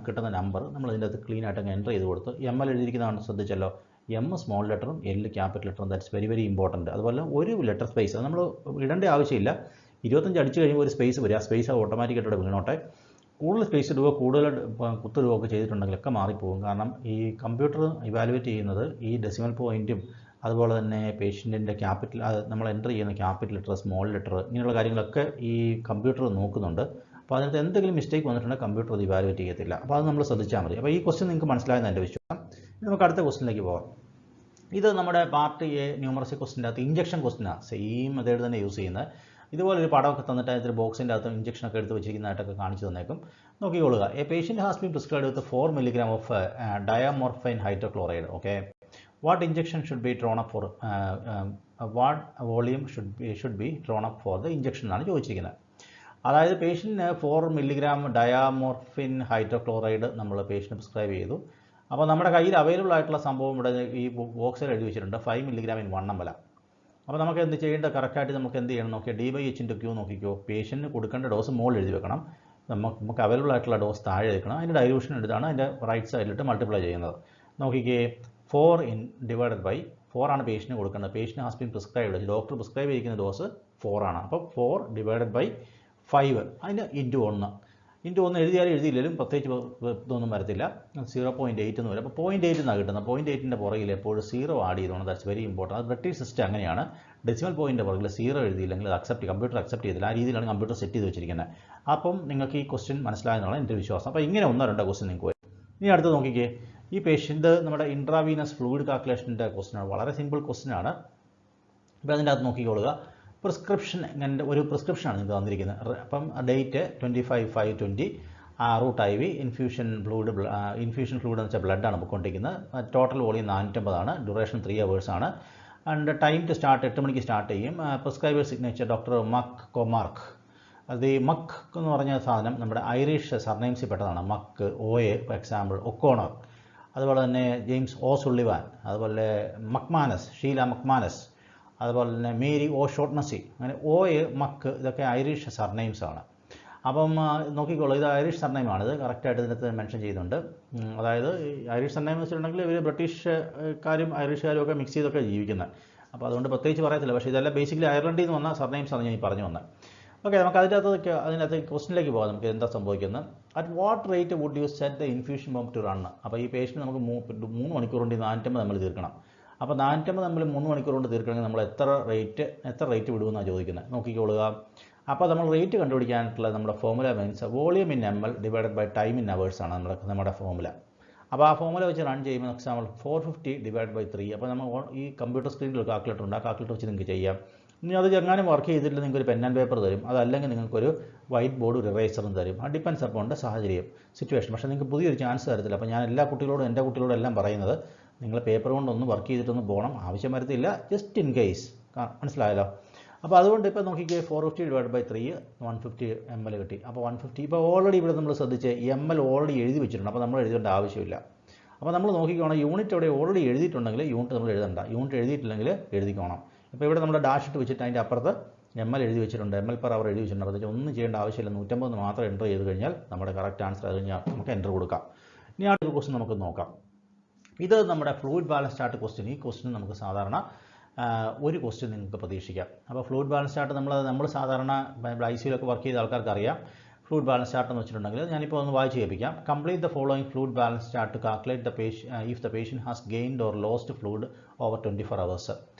കിട്ടുന്ന നമ്പർ നമ്മൾ ഇതിൻ്റെ അകത്ത് ക്ലീൻ ആയിട്ട് എൻ്റർ ചെയ്ത് കൊടുത്ത് ML എഴുതിയിരിക്കുന്നതാണ് ശ്രദ്ധിച്ചല്ലോ. M സ്മോൾ ലെറ്ററും L ക്യാപിറ്റൽ ലെറ്ററും, ദാറ്റ്സ് വെരി വെരി ഇമ്പോർട്ടൻറ്റ്. അതുപോലെ ഒരു ലെറ്റർ സ്പേസ് അത് നമ്മൾ ഇടേണ്ട ആവശ്യമില്ല. 25 അടിച്ച് കഴിയുമ്പോൾ ഒരു സ്പേസ് വരിക, ആ സ്പേസ് ഓട്ടോമാറ്റിക്കായിട്ട് വീണോട്ടെ. കൂടുതൽ സ്പേസ് ഇടുകയോ കൂടുതൽ കുത്തിടുകയോ ഒക്കെ ചെയ്തിട്ടുണ്ടെങ്കിലൊക്കെ മാറിപ്പോകും. കാരണം ഈ കമ്പ്യൂട്ടർ ഇവാലുവേറ്റ് ചെയ്യുന്നത് ഈ ഡെസിമൽ പോയിൻറ്റും അതുപോലെ തന്നെ പേഷ്യൻറ്റിൻ്റെ ക്യാപിറ്റൽ, നമ്മൾ എൻ്റർ ചെയ്യുന്ന ക്യാപിറ്റൽ ലെറ്റർ, സ്മോൾ ലെറ്റർ, ഇങ്ങനെയുള്ള കാര്യങ്ങളൊക്കെ ഈ കമ്പ്യൂട്ടർ നോക്കുന്നുണ്ട്. അപ്പോൾ അതിനകത്ത് എന്തെങ്കിലും മിസ്റ്റേക്ക് വന്നിട്ടുണ്ടെങ്കിൽ കമ്പ്യൂട്ടർ അത് ഇവാലുവേറ്റ് ചെയ്യത്തില്ല. അപ്പോൾ അത് നമ്മൾ ശ്രദ്ധിച്ചാൽ മതി. അപ്പോൾ ഈ ക്വസ്റ്റ്യൻ നിങ്ങൾക്ക് മനസ്സിലായെന്ന് എൻ്റെ വിശ്വാസം. നമുക്ക് അടുത്ത ക്വസ്റ്റ്യനിലേക്ക് പോകാം. ഇത് നമ്മുടെ പാർട്ട് എ ന്യൂമറസി ക്വസ്റ്റിൻ്റെ അകത്ത് ഇഞ്ചക്ഷൻ ക്വസ്റ്റിനാണ്, സെയിം മെത്തേഡ് തന്നെ യൂസ് ചെയ്യുന്നത്. ഇതുപോലെ ഒരു പടമൊക്കെ തന്നിട്ട് അതിൽ ബോക്സിൻ്റെ അകത്ത് ഇഞ്ചക്ഷനൊക്കെ എടുത്ത് വെച്ചിരിക്കുന്നതായിട്ടൊക്കെ കാണിച്ചു തന്നേക്കും. നോക്കിക്കൊള്ളുക. A patient has been prescribed with 4 milligram of diamorphine hydrochloride. Okay, what injection should be drawn up for, what volume should be drawn up for the injection എന്നാണ് ചോദിച്ചിരിക്കുന്നത്. അതായത് പേഷ്യൻറ്റിന് 4 milligram ഡയാമോർഫിൻ ഹൈഡ്രോക്ലോറൈഡ് നമ്മൾ പേഷ്യൻറ്റ് പ്രിസ്ക്രൈബ് ചെയ്തു. അപ്പോൾ നമ്മുടെ കയ്യിൽ available ആയിട്ടുള്ള സംഭവം ഇവിടെ ഈ ബോക്സിൽ എഴുതി വെച്ചിട്ടുണ്ട്, 5 milligram in 1 ml. അപ്പോൾ നമുക്ക് എന്ത് ചെയ്യേണ്ടത്, കറക്റ്റായിട്ട് നമുക്ക് എന്ത് ചെയ്യണം നോക്കിയാൽ D/H/Q നോക്കിക്കോ. പേഷ്യൻറ്റിന് കൊടുക്കേണ്ട ഡോസ് മുകളിൽ എഴുതി വെക്കണം, നമുക്ക് അവൈലബിൾ ആയിട്ടുള്ള ഡോസ് താഴെ എടുക്കണം. അതിൻ്റെ ഡൈലൂഷൻ എടുത്താണ് അതിൻ്റെ റൈറ്റ് സൈഡിലിട്ട് മൾട്ടിപ്ലൈ ചെയ്യുന്നത്. നോക്കിക്കേ, 4 ഡിവൈഡഡ് ബൈ 4 ആണ് പേഷ്യൻറ്റിന് കൊടുക്കേണ്ടത്. Patient has been prescribed, doctor prescribe ചെയ്തിരിക്കുന്ന ഡോസ് 4 ആണ്. അപ്പോൾ 4 ഡിവൈഡഡ് ബൈ 5, അതിന് ഇൻറ്റു 1 എഴുതിയാലും എഴുതിയില്ലെങ്കിലും പ്രത്യേകിച്ച് ഇതൊന്നും വരത്തില്ല. 0.8 എന്ന് വരും. അപ്പോൾ 0.8 എന്നാണ് കിട്ടുന്നത്. 0.8ൻ്റെ പുറകിൽ എപ്പോഴും 0 ആഡ് ചെയ്തോണം, ദാറ്റ്സ് വെരി ഇമ്പോർട്ടൻറ്റ്. അത് ബ്രിട്ടീഷ് സിസ്റ്റം അങ്ങനെയാണ്. ഡെസിമൽ പോയിൻ്റെ പുറകിൽ 0 എഴുതിയില്ലെങ്കിൽ അത് കമ്പ്യൂട്ടർ അക്സെപ്റ്റ് ചെയ്തില്ല. ആ രീതിയിലാണ് കമ്പ്യൂട്ടർ സെറ്റ് ചെയ്ത് വെച്ചിരിക്കുന്നത്. അപ്പം നിങ്ങൾക്ക് ഈ ക്വസ്റ്റ്യൻ മനസ്സിലായെന്നാണ് എൻ്റെ വിശ്വാസം. അപ്പോൾ ഇങ്ങനെ 1-2 ക്വസ്റ്റ്യൻ നിങ്ങൾക്ക് വരും. ഇനി അടുത്ത് നോക്കിക്കേ, ഈ പേഷ്യൻ്റ് നമ്മുടെ ഇൻട്രാവീനസ് ഫ്ലൂയിഡ് കാൽക്കുലേഷൻ്റെ ക്വസ്റ്റ്യനാണ്. വളരെ സിമ്പിൾ ക്വസ്റ്റ്യനാണ്. ഇപ്പോൾ അതിൻ്റെ അകത്ത് നോക്കിക്കൊള്ളുക. പ്രിസ്ക്രിപ്ഷൻ, ഇങ്ങനെ ഒരു പ്രിസ്ക്രിപ്ഷനാണ് നിങ്ങൾക്ക് തന്നിരിക്കുന്നത്. അപ്പം date 25/5/20, route IV, infusion fluid എന്ന് വെച്ചാൽ ബ്ലഡാണ് പൊയ്ക്കൊണ്ടിരിക്കുന്നത്. ടോട്ടൽ വോളിയം 450 ആണ്. ഡ്യൂറേഷൻ 3 hours ആണ്. ആൻഡ് ടൈം ടു സ്റ്റാർട്ട് 8 മണിക്ക് സ്റ്റാർട്ട് ചെയ്യും. പ്രിസ്ക്രൈബർ സിഗ്നേച്ചർ ഡോക്ടർ മക്ക് കൊമാർക്ക്. അത് ഈ മക്ക് എന്ന് പറഞ്ഞ സാധനം നമ്മുടെ ഐറിഷ് സർനെയിംസിൽ പെട്ടതാണ്. മക്ക്, OA ഫോർ എക്സാമ്പിൾ, ഒക്കോണർ, അതുപോലെ തന്നെ ജെയിംസ് O. സുള്ളിവാൻ, അതുപോലെ മക്മാനസ്, ഷീല മക്മാനസ്, അതുപോലെ തന്നെ മേരി O. ഷോട്ട്നസി, അങ്ങനെ OA, മക്ക്, ഇതൊക്കെ ഐറിഷ് സർനെയിംസ് ആണ്. അപ്പം നോക്കിക്കോളൂ, ഇത് ഐറിഷ് സർനെയിമാണ്. ഇത് കറക്റ്റായിട്ട് ഇതിനകത്ത് മെൻഷൻ ചെയ്യുന്നുണ്ട്. അതായത് ഐറിഷ് സർനെയിം എന്ന് വെച്ചിട്ടുണ്ടെങ്കിൽ ഇവർ ബ്രിട്ടീഷുകാരും ഐറിഷുകാരും ഒക്കെ മിക്സ് ചെയ്തൊക്കെ ജീവിക്കുന്നത്. അപ്പോൾ അതുകൊണ്ട് പ്രത്യേകിച്ച് പറയത്തില്ല. പക്ഷേ ഇതെല്ലാം ബേസിക്കലി അയർലൻഡിൽ നിന്ന് വന്ന സർനെയിംസാണ് ഞാൻ ഈ പറഞ്ഞു വന്നത്. ഓക്കെ, നമുക്ക് അതിനകത്ത് ക്വസ്റ്റിനിലേക്ക് പോകാം. നമുക്ക് എന്താ സംഭവിക്കുന്നത്. At what rate would you set the infusion pump to run. അപ്പോൾ ഈ പേഷ്യൻ്റ് നമുക്ക് 3 മണിക്കൂർ കൊണ്ട് 450 ml തീർക്കണം. അപ്പോൾ 450 ml 3 മണിക്കൂർ കൊണ്ട് തീർക്കണമെങ്കിൽ നമ്മൾ എത്ര റേറ്റ് വിടുമെന്നാണ് ചോദിക്കുന്നത്. നോക്കിക്കൊള്ളുക. അപ്പോൾ നമ്മൾ റേറ്റ് കണ്ടുപിടിക്കാനായിട്ടുള്ള നമ്മുടെ formula means volume in ML divided by time in hours ആണ് നമ്മുടെ ഫോർമുല. അപ്പോൾ ആ ഫോർമുല വെച്ച് റൺ ചെയ്യുമ്പോൾ എക്സാമ്പിൾ 450 ഡിവൈഡ് ബൈ 3. അപ്പോൾ നമ്മൾ ഈ കമ്പ്യൂട്ടർ സ്ക്രീനിൽ ഒരു കാൽക്കുലേറ്റർ ഉണ്ട്. ആ കാൽക്കുലേറ്റർ വെച്ച് നിങ്ങൾക്ക് ചെയ്യാം. ഇനി അത് എങ്ങാനും വർക്ക് ചെയ്തിട്ടില്ല നിങ്ങൾക്ക് ഒരു പെൻ ആൻഡ് പേപ്പർ തരും. അതല്ലെങ്കിൽ നിങ്ങൾക്കൊരു വൈറ്റ് ബോർഡ്, ഒരു ഇറേസറും തരും. ആ ഡിപ്പെൻസ് അപ്പോൾ സാഹചര്യം, സിറ്റുവേഷൻ. പക്ഷേ നിങ്ങൾക്ക് പുതിയൊരു ചാൻസ് തരത്തില്ല. അപ്പോൾ ഞാൻ എൻ്റെ കുട്ടികളോടും എല്ലാം പറയുന്നത്, നിങ്ങൾ പേപ്പർ കൊണ്ടൊന്ന് വർക്ക് ചെയ്തിട്ടൊന്ന് പോകണം. ആവശ്യം വരത്തില്ല, ജസ്റ്റ് ഇൻ കേസ്. മനസ്സിലായല്ലോ. അപ്പോൾ അതുകൊണ്ട് ഇപ്പോൾ നോക്കിക്കേ, 450 ഡിവൈഡ് ബൈ 3 150 ml കിട്ടി. അപ്പോൾ 150 ഇപ്പോൾ ഓൾറെഡി ഇവിടെ നമ്മൾ ശ്രദ്ധിച്ച് ML ഓൾറെഡി എഴുതി വെച്ചിട്ടുണ്ട്. അപ്പോൾ നമ്മൾ എഴുതേണ്ട ആവശ്യമില്ല. അപ്പോൾ നമ്മൾ നോക്കിക്കോണം, യൂണിറ്റ് അവിടെ ഓൾറെഡി എഴുതിയിട്ടുണ്ടെങ്കിൽ യൂണിറ്റ് നമ്മൾ എഴുതണ്ട. യൂണിറ്റ് എഴുതിയിട്ടില്ലെങ്കിൽ എഴുതിക്കോണം. ഇപ്പോൾ ഇവിടെ നമ്മൾ ഡാഷ് ഇട്ട് വെച്ചിട്ട് അതിൻ്റെ അപ്പുറത്ത് ML എഴുതി വെച്ചിട്ടുണ്ട്, ML per hour എഴുതി വെച്ചിട്ടുണ്ട്. അപ്പോൾ ഒന്നും ചെയ്യേണ്ട ആവശ്യമില്ല. 150 മാത്രം എൻ്റർ ചെയ്ത് കഴിഞ്ഞാൽ നമ്മുടെ കറക്റ്റ് ആൻസർ അത് കഴിഞ്ഞാൽ നമുക്ക് എൻ്റർ കൊടുക്കാം. ഇനി അടുത്ത ക്വസ്റ്റ്യൻ നമുക്ക് നോക്കാം. ഇത് നമ്മുടെ ഫ്ലൂയിഡ് ബാലൻസ് ചാർട്ട് ക്വസ്റ്റ്യൻ. ഈ ക്വസ്റ്റ്യൻ നമുക്ക് സാധാരണ ഒരു ക്വസ്റ്റ്യൻ നിങ്ങൾക്ക് പ്രതീക്ഷിക്കാം. അപ്പോൾ ഫ്ലൂയിഡ് ബാലൻസ് ചാർട്ട് നമ്മൾ സാധാരണ ICUലൊക്കെ വർക്ക് ചെയ്ത ആൾക്കാർക്ക് അറിയാം. ഫ്ലൂയിഡ് ബാലൻസ് ചാർട്ട് എന്ന് വെച്ചിട്ടുണ്ടെങ്കിൽ ഞാനിപ്പോൾ ഒന്ന് വായിച്ച് കേൾപ്പിക്കാം. Complete the following fluid balance chart to calculate the if the patient has gained or lost fluid over 24 hours.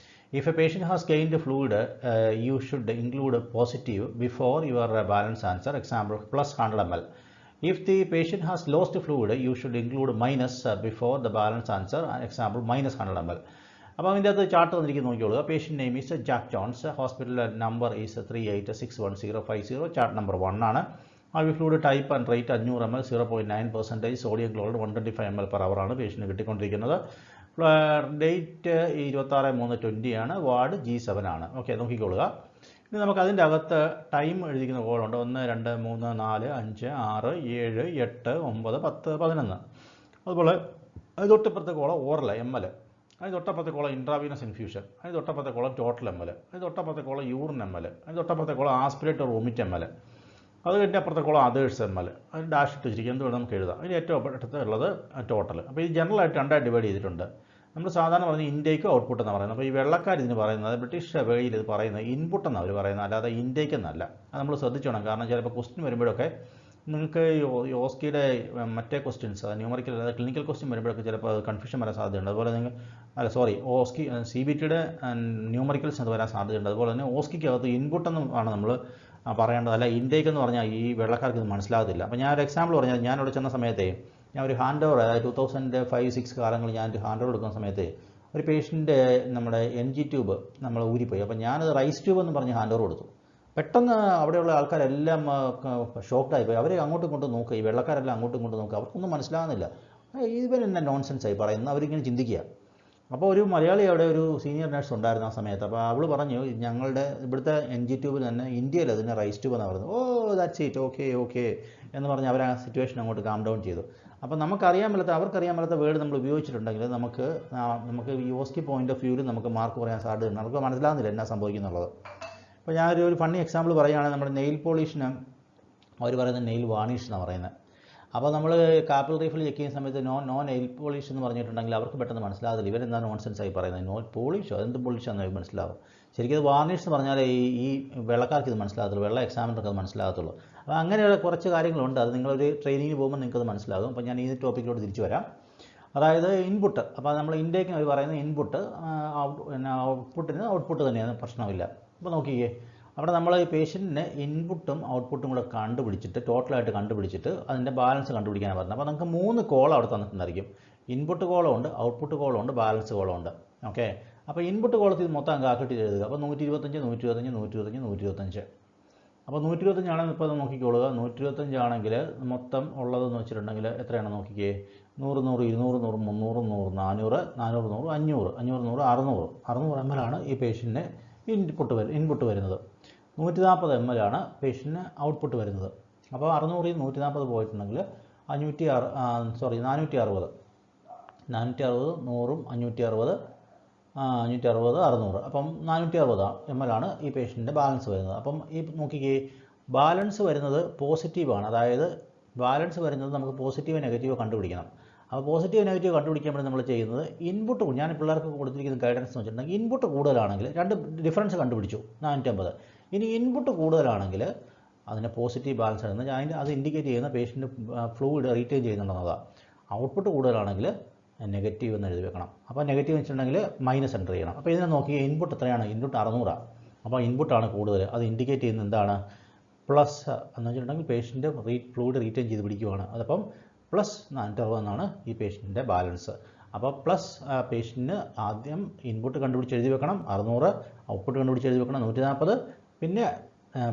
If a patient has gained fluid, you should include positive before your balance answer, example plus 100 ml. If the patient has lost fluid, you should include minus before the balance answer, example minus 100 ml. അപ്പോൾ അതിൻ്റെ അകത്ത് chart തന്നിരിക്കുന്നത് നോക്കിയോളൂ. Patient name is Jack Jones, hospital number is 38611050, chart number 1 ആണ്. IV fluid type and rate 500 ml, 0.9%, sodium chloride 125 ml per hour ആണ് patient കിട്ടിക്കൊണ്ടിരിക്കുന്നത്. Date 26/3/20 ആണ്. Ward G7 ആണ്. ഓക്കെ, നോക്കിക്കൊള്ളുക. ഇനി നമുക്ക് അതിൻ്റെ അകത്ത് ടൈം എഴുതിക്കുന്ന കോളുണ്ട്. 1, 2, 3, 4, 5, 6, 7, 8, 9, 10, 11. അതുപോലെ അത് തൊട്ടപ്പുറത്തെ കോളം ഓറൽ ML, അതിന് തൊട്ടപ്പുറത്തെ കോളം ഇൻട്രാവീനസ് ഇൻഫ്യൂഷൻ, അതിന് തൊട്ടപ്പുറത്തെ കോളം ടോട്ടൽ ML, അതിന് തൊട്ടപ്പുറത്തെ കോളം യൂറിൻ ML, അതിന് തൊട്ടപ്പുറത്തെ column aspirate or vomit ML, അത് കഴിഞ്ഞ അപ്പുറത്തെ കോളം അതേഴ്സ് ML, അതിന് ഡാഷ് ഇട്ട് വെച്ചിരിക്കും. എന്ത് വേണം നമുക്ക് എഴുതാം. അതിന് ഏറ്റവും അടുത്തുള്ളത് ടോട്ടൽ. അപ്പോൾ ഈ ജനറലായിട്ട് രണ്ടായി ഡിവൈഡ് ചെയ്തിട്ടുണ്ട്. നമ്മൾ സാധാരണ പറഞ്ഞ ഇൻടേക്ക് ഔട്ട്പുട്ട് എന്ന് പറയുന്നത്. അപ്പോൾ ഈ വെള്ളക്കാർ ഇതിന് പറയുന്നത്, ബ്രിട്ടീഷ് വേയിൽ ഇത് പറയുന്നത് ഇൻപുട്ട് എന്നാണ് അവർ പറയുന്നത്, അല്ലാതെ ഇൻടേക്ക് എന്നല്ല. അത് നമ്മൾ ശ്രദ്ധിച്ചോണം. കാരണം ചിലപ്പോൾ ക്വസ്റ്റ്യൻ വരുമ്പോഴൊക്കെ നിങ്ങൾക്ക് ഓസ്കിയുടെ മറ്റേ ക്വസ്റ്റ്യൻസ്, ന്യൂമറിക്കൽ അതായത് ക്ലിനിക്കൽ ക്വസ്റ്റ്യൻ വരുമ്പോഴൊക്കെ ചിലപ്പോൾ കൺഫ്യൂഷൻ വരാൻ സാധ്യതയുണ്ട്. അതുപോലെ നിങ്ങൾ ഓസ്കി CBTയുടെ ന്യൂമറിക്കൽസ് അത് വരാൻ സാധ്യതയുണ്ട്. അതുപോലെ തന്നെ ഓസ്കിക്കകത്ത് ഇൻപുട്ട് എന്ന് ആണ് നമ്മൾ പറയേണ്ടത്, അല്ല ഇൻടേക്ക് എന്ന് പറഞ്ഞാൽ ഈ വെള്ളക്കാർക്ക് ഇത് മനസ്സിലാകത്തില്ല. അപ്പോൾ ഞാൻ ഒരു എക്സാമ്പിൾ പറഞ്ഞാൽ, ഞാൻ ഇവിടെ ചെന്ന സമയത്തെ ഞാൻ ഒരു ഹാൻഡ് ഓവർ, അതായത് 2005-06 കാലങ്ങളിൽ ഞാൻ ഒരു ഹാൻഡ് ഓവർ എടുക്കുന്ന സമയത്ത് ഒരു പേഷ്യൻ്റെ നമ്മുടെ NG ട്യൂബ് നമ്മൾ ഊരിപ്പോയി. അപ്പോൾ ഞാനത് റൈസ് ട്യൂബ് എന്ന് പറഞ്ഞ് ഹാൻഡ് ഓവർ കൊടുത്തു. പെട്ടെന്ന് അവിടെയുള്ള ആൾക്കാരെല്ലാം ഷോക്ക്ഡായിപ്പോയി. അവർ അങ്ങോട്ടും ഇങ്ങോട്ടും നോക്കുക, ഈ വെള്ളക്കാരെല്ലാം അങ്ങോട്ടും ഇങ്ങോട്ടും നോക്കുക. അവർക്കൊന്നും മനസ്സിലാകുന്നില്ല. ഇവൻ എന്നെ നോൺസെൻസ് ആയി പറയുന്നത് അവരിങ്ങനെ ചിന്തിക്കുക. അപ്പോൾ ഒരു മലയാളി അവിടെ ഒരു സീനിയർ നഴ്സ് ഉണ്ടായിരുന്നു ആ സമയത്ത്. അപ്പോൾ അവൾ പറഞ്ഞു, ഞങ്ങളുടെ ഇവിടുത്തെ NG ട്യൂബിൽ തന്നെ ഇന്ത്യയിൽ അതിനെ റൈസ് ട്യൂബ് എന്നാണ് പറയുന്നത്. ഓ ദാറ്റ്സ് ഇറ്റ്, ഓക്കെ എന്ന് പറഞ്ഞ് അവർ ആ സിറ്റുവേഷൻ അങ്ങോട്ട് കാം ഡൗൺ ചെയ്തു. അപ്പോൾ നമുക്കറിയാൻ മേലാത്ത, അവർക്കറിയാൻ മേലാത്ത വേർഡ് നമ്മൾ ഉപയോഗിച്ചിട്ടുണ്ടെങ്കിൽ നമുക്ക് ഈ ഓസ്കി പോയിന്റ് ഓഫ് വ്യൂവിൽ നമുക്ക് മാർക്ക് പറയാൻ സാധ്യതയുണ്ട്. നമുക്ക് മനസ്സിലാകുന്നില്ല എന്നാ സംഭവിക്കുന്നുള്ളത്. അപ്പോൾ ഞാനൊരു ഫണ്ണി എക്സാമ്പിൾ പറയുകയാണെങ്കിൽ, നമ്മുടെ നെയിൽ പോളിഷിന് അവർ പറയുന്നത് നെയിൽ വാണിഷ് എന്നാണ് പറയുന്നത്. അപ്പോൾ നമ്മൾ കാപ്പിൾ റീഫിൽ ചെക്ക് ചെയ്യുന്ന സമയത്ത് നോ നെയിൽ പോളിഷ് എന്ന് പറഞ്ഞിട്ടുണ്ടെങ്കിൽ അവർക്ക് പെട്ടെന്ന് മനസ്സിലാകില്ല, ഇവരെന്താ നോൺസെൻസ് ആയി പറയുന്നത്. നോ പോളിഷോ, അതെന്ത് പോളിഷാണെന്ന് മനസ്സിലാവും. ശരിക്കും അത് വാർണിഷ് എന്ന് പറഞ്ഞാൽ ഈ വെള്ളക്കാർക്ക് ഇത് മനസ്സിലാകത്തുള്ളൂ, വെള്ള എക്സാമിനർക്ക് അത് മനസ്സിലാകത്തുള്ളൂ. അപ്പോൾ അങ്ങനെയുള്ള കുറച്ച് കാര്യങ്ങളുണ്ട്. അത് നിങ്ങളൊരു ട്രെയിനിങ്ങിന് പോകുമ്പോൾ നിങ്ങൾക്കത് മനസ്സിലാകും. അപ്പോൾ ഞാൻ ഈ ടോപ്പിക്കിലോട്ട് തിരിച്ചു വരാം. അതായത് ഇൻപുട്ട്. അപ്പോൾ നമ്മൾ ഇൻടേക്കിന് അവർ പറയുന്നത് ഇൻപുട്ട്, ഔട്ട്പുട്ട് തന്നെയാണ്, പ്രശ്നമില്ല. അപ്പോൾ നോക്കിക്കേ, അവിടെ നമ്മൾ ഈ പേഷ്യൻറ്റിന് ഇൻപുട്ടും ഔട്ട്പുട്ടും കൂടെ കണ്ടുപിടിച്ചിട്ട് ടോട്ടലായിട്ട് കണ്ടുപിടിച്ചിട്ട് അതിൻ്റെ ബാലൻസ് കണ്ടുപിടിക്കാനാണ് പറഞ്ഞത്. അപ്പോൾ നമുക്ക് 3 കോളം അവിടെ തന്നിട്ടുണ്ടായിരിക്കും. ഇൻപുട്ട് കോളമുണ്ട്, ഔട്ട്പുട്ട് കോളമുണ്ട്, ബാലൻസ് കോളമുണ്ട്. ഓക്കെ, അപ്പോൾ ഇൻപുട്ട് കോളത്തിൽ മൊത്തം കാക്കിട്ട് എഴുതുക. അപ്പോൾ 125, 125, 125, 125. അപ്പോൾ 125 ആണെങ്കിൽ ഇപ്പോൾ നോക്കിക്കോളുക. 125 ആണെങ്കിൽ മൊത്തം ഉള്ളതെന്ന് വെച്ചിട്ടുണ്ടെങ്കിൽ എത്രയാണ് നോക്കിക്കേ. 100, 100, 200, 100, 300, 100, 400, 400, 100, 500, 500, 100, 600 ml ആണ് ഈ പേഷ്യൻറ്റിന് ഇൻപുട്ട് വരുന്നത്. 140 ml ആണ് പേഷ്യൻറ്റിന് ഔട്ട്പുട്ട് വരുന്നത്. അപ്പോൾ 600 140 പോയിട്ടുണ്ടെങ്കിൽ 460, 460, 100ഉം 560, 560, 600. അപ്പം 460 ml ആണ് ഈ പേഷ്യൻറ്റിൻ്റെ ബാലൻസ് വരുന്നത്. അപ്പം ഈ നോക്കിക്കേ, ബാലൻസ് വരുന്നത് പോസിറ്റീവാണ്. അതായത് ബാലൻസ് വരുന്നത് നമുക്ക് പോസിറ്റീവ് നെഗറ്റീവ് കണ്ടുപിടിക്കണം. അപ്പോൾ പോസിറ്റീവ് നെഗറ്റീവ് കണ്ടുപിടിക്കുമ്പോൾ നമ്മൾ ചെയ്യുന്നത് ഇൻപുട്ട്, ഞാൻ പിള്ളേർക്ക് കൊടുത്തിരിക്കുന്ന ഗൈഡൻസ് എന്ന് വെച്ചിട്ടുണ്ടെങ്കിൽ ഇൻപുട്ട് കൂടുതലാണെങ്കിൽ രണ്ട് ഡിഫറൻസ് കണ്ടുപിടിച്ചു 450. ഇനി ഇൻപുട്ട് കൂടുതലാണെങ്കിൽ അതിനെ പോസിറ്റീവ് ബാലൻസ് ആയിരുന്നു, അത് ഇൻഡിക്കേറ്റ് ചെയ്യുന്ന പേഷ്യൻറ്റ് ഫ്ലൂയിഡ് റീറ്റെയിൻ ചെയ്യുന്നുണ്ടെന്നതാണ്. ഔട്ട്പുട്ട് കൂടുതലാണെങ്കിൽ നെഗറ്റീവ് എന്ന് എഴുതി വെക്കണം. അപ്പോൾ നെഗറ്റീവ് വെച്ചിട്ടുണ്ടെങ്കിൽ മൈനസ് എൻ്റർ ചെയ്യണം. അപ്പോൾ ഇതിനെ നോക്കി ഇൻപുട്ട് എത്രയാണ്, ഇൻപുട്ട് 600. അപ്പോൾ ഇൻപുട്ടാണ് കൂടുതൽ, അത് ഇൻഡിക്കേറ്റ് ചെയ്യുന്നത് എന്താണ്, പ്ലസ് എന്ന് വെച്ചിട്ടുണ്ടെങ്കിൽ പേഷ്യൻറ്റ് ഫ്ലൂയിഡ് റീറ്റെയിൻ ചെയ്ത് പിടിക്കുകയാണ്. അതപ്പം പ്ലസ് 460 എന്നാണ് ഈ പേഷ്യൻറ്റിൻ്റെ ബാലൻസ്. അപ്പോൾ പ്ലസ് പേഷ്യൻറ്റിന് ആദ്യം ഇൻപുട്ട് കണ്ടുപിടിച്ച് എഴുതി വെക്കണം 600, ഔട്ട്പുട്ട് കണ്ടുപിടിച്ച് എഴുതി വെക്കണം 140, പിന്നെ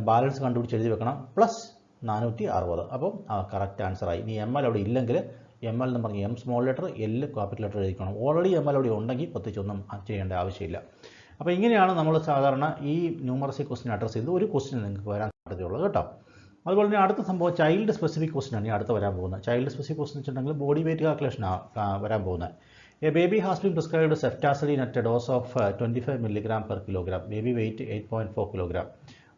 ബാലൻസ് കണ്ടുപിടിച്ച് എഴുതി വെക്കണം പ്ലസ് 460. അപ്പം കറക്റ്റ് ആൻസറായി. ഇനി ML അവിടെ ഇല്ലെങ്കിൽ ML എന്ന് പറഞ്ഞ് M small letter L capital letter എഴുതിക്കണം. ഓൾറെഡി ML അവിടെ ഉണ്ടെങ്കിൽ പ്രത്യേകിച്ചൊന്നും ചെയ്യേണ്ട ആവശ്യമില്ല. അപ്പോൾ ഇങ്ങനെയാണ് നമ്മൾ സാധാരണ ഈ ന്യൂമറസി ക്വസ്റ്റ്യൻ അഡ്രസ്സ് ചെയ്ത് ഒരു ക്വസ്റ്റ്യൻ നിങ്ങൾക്ക് വരാൻ സാധ്യതയുള്ളത് കേട്ടോ. അതുപോലെ തന്നെ അടുത്ത സംഭവം ചൈൽഡ് സ്പെസിഫിക് ക്വസ്റ്റ്യൻ ആണ് ഈ അടുത്ത് വരാൻ പോകുന്നത്. ചൈൽഡ് സ്പെസിഫിക് ക്വസ്റ്റ്യൻ വെച്ചിട്ടുണ്ടെങ്കിൽ ബോഡി വെയിറ്റ് കാൽക്കുലേഷനാണ് വരാൻ പോകുന്നത്. A baby has been prescribed cefazolin at a dose of 25 mg/kg. Baby weight 8.4 kg.